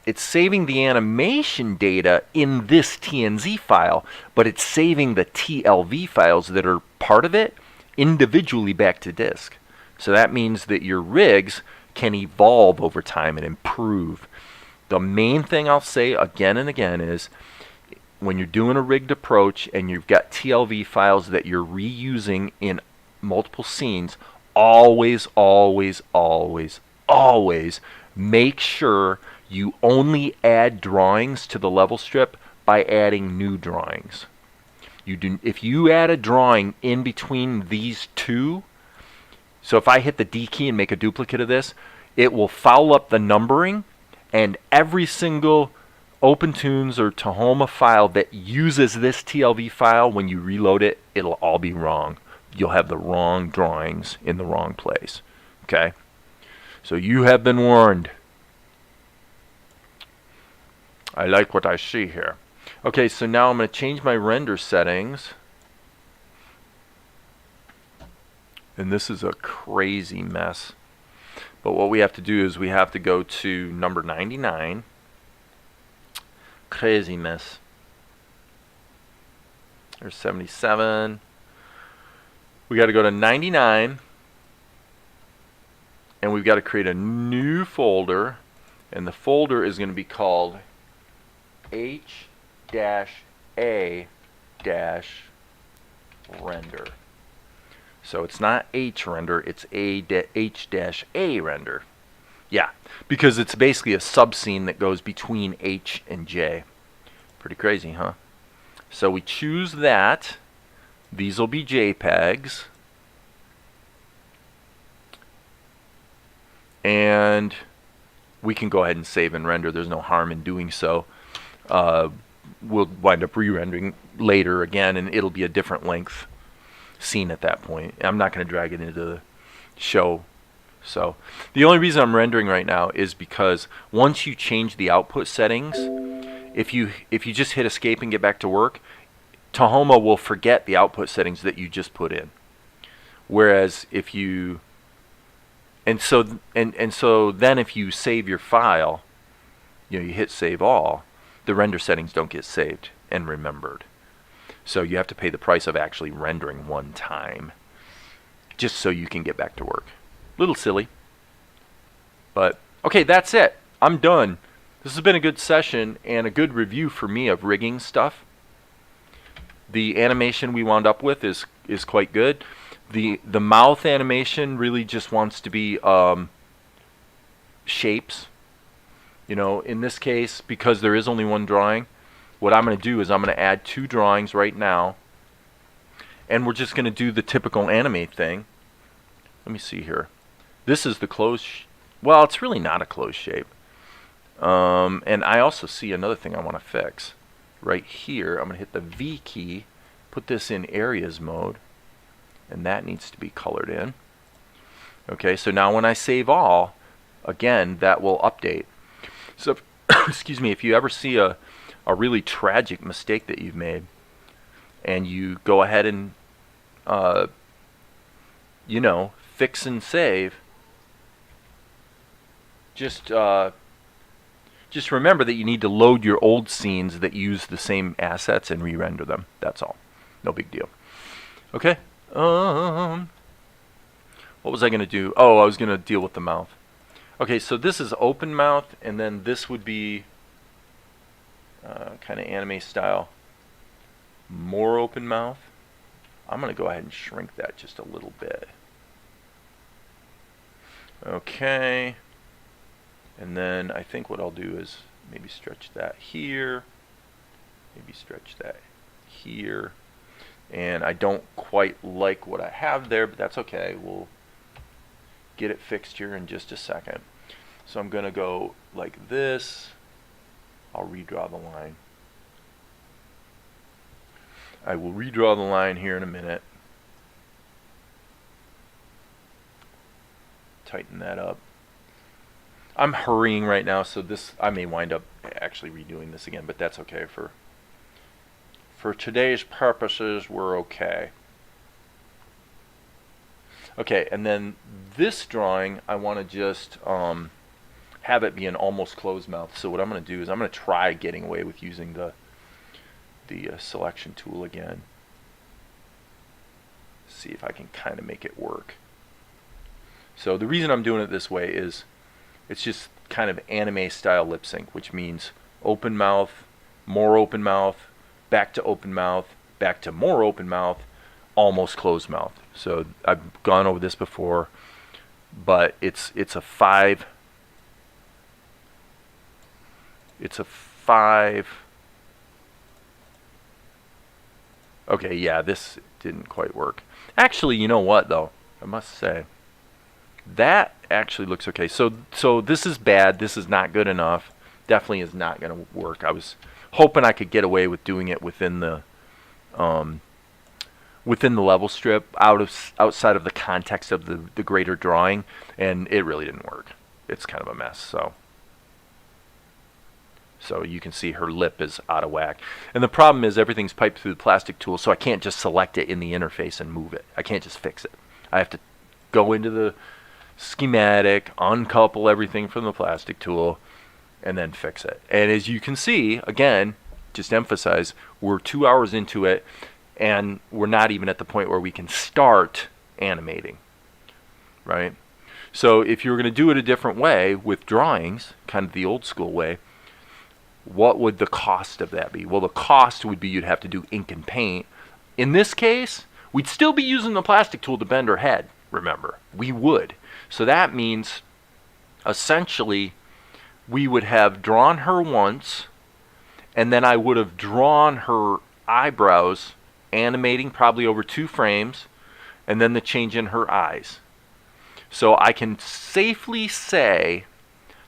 the animation data in this TNZ file, but it's saving the TLV files that are part of it individually back to disk. So that means that your rigs can evolve over time and improve. The main thing I'll say again and again is when you're doing a rigged approach and you've got TLV files that you're reusing in multiple scenes, always, always, always, always make sure you only add drawings to the level strip by adding new drawings. If you add a drawing in between these two, so if I hit the D key and make a duplicate of this, it will foul up the numbering, and every single OpenTunes or Tahoma file that uses this TLV file, when you reload it, it'll all be wrong. You'll have the wrong drawings in the wrong place. Okay? So you have been warned. I like what I see here. Okay, so now I'm going to change my render settings. And this is a crazy mess. But what we have to do is we have to go to number 99. Crazy mess. There's 77. We got to go to 99. And we've got to create a new folder. And the folder is going to be called H-A-render. So it's not H render, it's H-A render. Yeah, because it's basically a subscene that goes between H and J. Pretty crazy, huh? So we choose that. These will be JPEGs. And we can go ahead and save and render. There's no harm in doing so. We'll wind up re-rendering later again, and it'll be a different length scene at that point. I'm not going to drag it into the show. So the only reason I'm rendering right now is because once you change the output settings, if you just hit escape and get back to work, Tahoma will forget the output settings that you just put in. Whereas if you and so then if you save your file, you hit save all, the render settings don't get saved and remembered. So you have to pay the price of actually rendering one time just so you can get back to work. Little silly. But okay, that's it. I'm done. This has been a good session and a good review for me of rigging stuff. The animation we wound up with is quite good. The mouth animation really just wants to be shapes. In this case, because there is only one drawing, what I'm going to do is I'm going to add 2 drawings right now. And we're just going to do the typical animate thing. Let me see here. This is the closed, well, it's really not a closed shape. And I also see another thing I want to fix. Right here, I'm going to hit the V key, put this in areas mode, and that needs to be colored in. Okay, so now when I save all, again, that will update. So, excuse me, if you ever see a really tragic mistake that you've made, and you go ahead and, fix and save, just remember that you need to load your old scenes that use the same assets and re-render them. That's all. No big deal. Okay. What was I going to do? Oh, I was going to deal with the mouth. Okay, so this is open mouth, and then this would be kind of anime style. More open mouth. I'm going to go ahead and shrink that just a little bit. Okay. And then I think what I'll do is maybe stretch that here. Maybe stretch that here. And I don't quite like what I have there, but that's okay. We'll get it fixed here in just a second. So I'm going to go like this. I'll redraw the line. I will redraw the line here in a minute. Tighten that up. I'm hurrying right now, so this I may wind up actually redoing this again, but that's okay for today's purposes. We're okay. Okay, and then this drawing, I want to just have it be an almost closed mouth. So what I'm going to do is I'm going to try getting away with using the selection tool again. See if I can kind of make it work. So the reason I'm doing it this way is it's just kind of anime style lip sync, which means open mouth, more open mouth, back to open mouth, back to more open mouth, almost closed mouth. So I've gone over this before, but it's a five. It's a 5. Okay, yeah, this didn't quite work. Actually, you know what though? I must say that actually looks okay. So this is bad. This is not good enough. Definitely is not going to work. I was hoping I could get away with doing it within the level strip, outside of the context of the greater drawing, and it really didn't work. It's kind of a mess. So you can see her lip is out of whack. And the problem is everything's piped through the plastic tool, so I can't just select it in the interface and move it. I can't just fix it. I have to go into the schematic, uncouple everything from the plastic tool, and then fix it. And as you can see, again, just emphasize, we're 2 hours into it, and we're not even at the point where we can start animating, right? So if you were going to do it a different way with drawings, kind of the old school way, what would the cost of that be? Well, the cost would be you'd have to do ink and paint. In this case, we'd still be using the plastic tool to bend her head, remember. We would. So that means, essentially, we would have drawn her once, and then I would have drawn her eyebrows, animating probably over 2 frames, and then the change in her eyes. So I can safely say,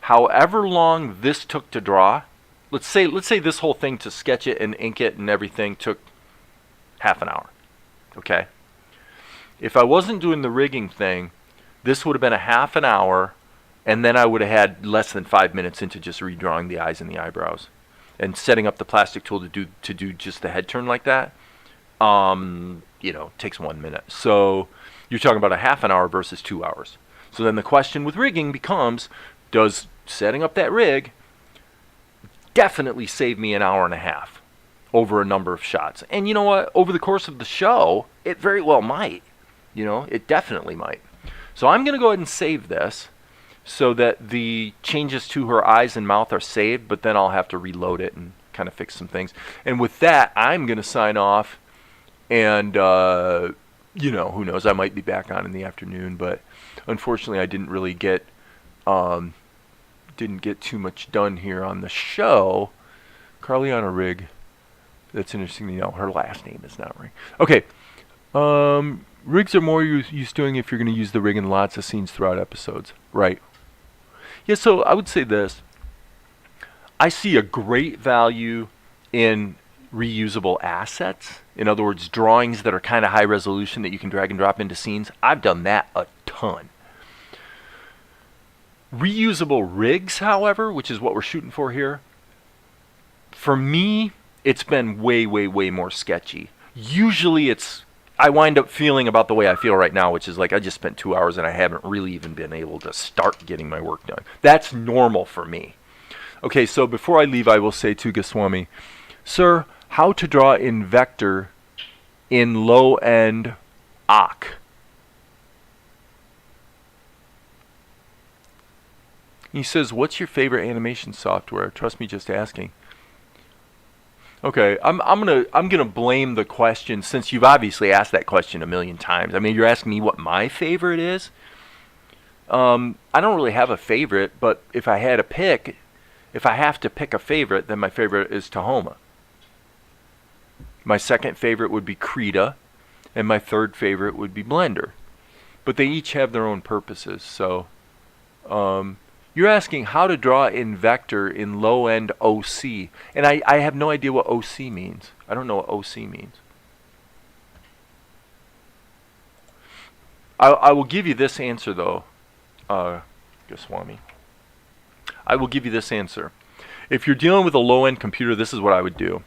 however long this took to draw, let's say this whole thing to sketch it and ink it and everything took half an hour. Okay? If I wasn't doing the rigging thing, this would have been a half an hour, and then I would have had less than 5 minutes into just redrawing the eyes and the eyebrows. And setting up the plastic tool to do just the head turn like that, takes 1 minute. So you're talking about a half an hour versus 2 hours. So then the question with rigging becomes, does setting up that rig definitely save me an hour and a half over a number of shots? And you know what? Over the course of the show, it very well might. It definitely might. So I'm going to go ahead and save this so that the changes to her eyes and mouth are saved, but then I'll have to reload it and kind of fix some things. And with that, I'm going to sign off, and who knows, I might be back on in the afternoon, but unfortunately I didn't really get too much done here on the show. Carliana Rigg, that's interesting to know. Her last name is not Rigg. Okay, rigs are more used doing if you're going to use the rig in lots of scenes throughout episodes, right? Yeah, so I would say this. I see a great value in reusable assets. In other words, drawings that are kind of high resolution that you can drag and drop into scenes. I've done that a ton. Reusable rigs, however, which is what we're shooting for here, for me, it's been way, way, way more sketchy. Usually I wind up feeling about the way I feel right now, which is like I just spent 2 hours and I haven't really even been able to start getting my work done. That's normal for me. Okay, so before I leave, I will say to Goswami, sir, how to draw in vector in low-end OC? He says, what's your favorite animation software? Trust me just asking. Okay, I'm gonna blame the question, since you've obviously asked that question a million times. I mean, you're asking me what my favorite is. I don't really have a favorite, but if I have to pick a favorite, then my favorite is Tahoma. My second favorite would be Krita, and my third favorite would be Blender. But they each have their own purposes. So, you're asking how to draw in vector in low-end OC. And I have no idea what OC means. I don't know what OC means. I will give you this answer, though, Goswami. I will give you this answer. If you're dealing with a low-end computer, this is what I would do.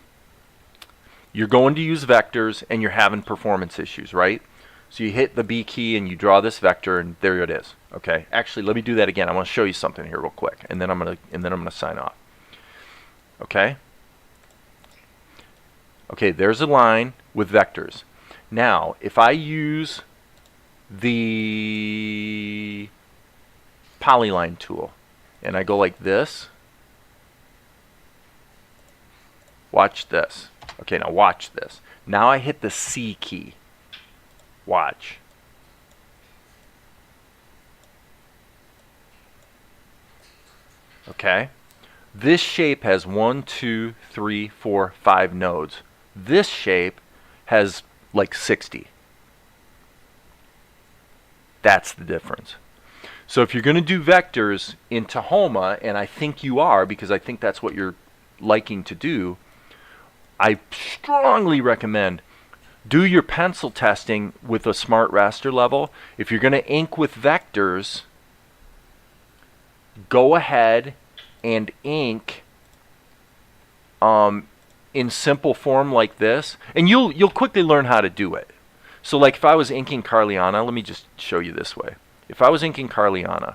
You're going to use vectors, and you're having performance issues, right? So you hit the B key, and you draw this vector, and there it is. Okay. Actually, let me do that again. I want to show you something here real quick, and then I'm gonna sign off. Okay. Okay. There's a line with vectors. Now, if I use the polyline tool, and I go like this, watch this. Okay, now watch this. Now I hit the C key. Watch. Okay. This shape has 1, 2, 3, 4, 5 nodes. This shape has like 60. That's the difference. So if you're going to do vectors in Tahoma, and I think you are, because I think that's what you're liking to do, I strongly recommend do your pencil testing with a smart raster level. If you're going to ink with vectors, go ahead and ink in simple form like this, and you'll quickly learn how to do it. So like if I was inking Carliana, let me just show you this way. If I was inking Carliana,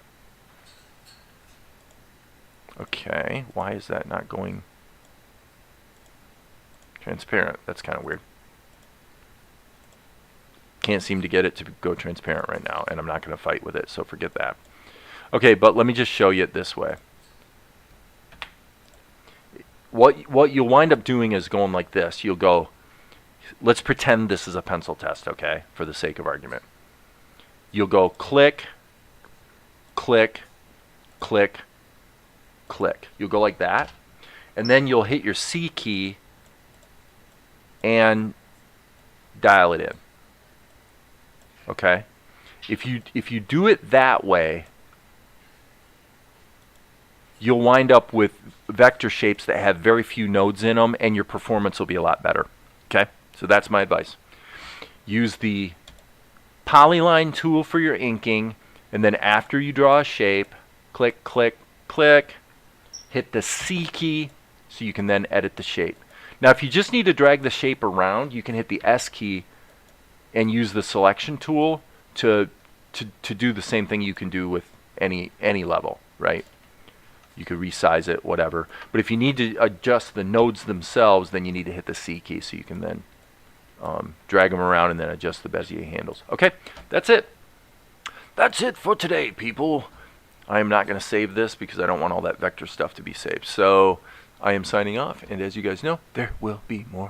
okay, why is that not going transparent? That's kind of weird. Can't seem to get it to go transparent right now, and I'm not going to fight with it, so forget that. Okay, but let me just show you it this way. What you'll wind up doing is going like this. You'll go, let's pretend this is a pencil test, okay, for the sake of argument. You'll go click, click, click, click. You'll go like that, and then you'll hit your C key and dial it in. Okay? If you do it that way, you'll wind up with vector shapes that have very few nodes in them, and your performance will be a lot better. Okay? So that's my advice. Use the polyline tool for your inking, and then after you draw a shape, click, click, click, hit the C key so you can then edit the shape. Now if you just need to drag the shape around, you can hit the S key and use the selection tool to do the same thing you can do with any level, right? You could resize it, whatever. But if you need to adjust the nodes themselves, then you need to hit the C key so you can then drag them around and then adjust the Bezier handles. Okay, that's it. That's it for today, people. I am not going to save this because I don't want all that vector stuff to be saved. So I am signing off, and as you guys know, there will be more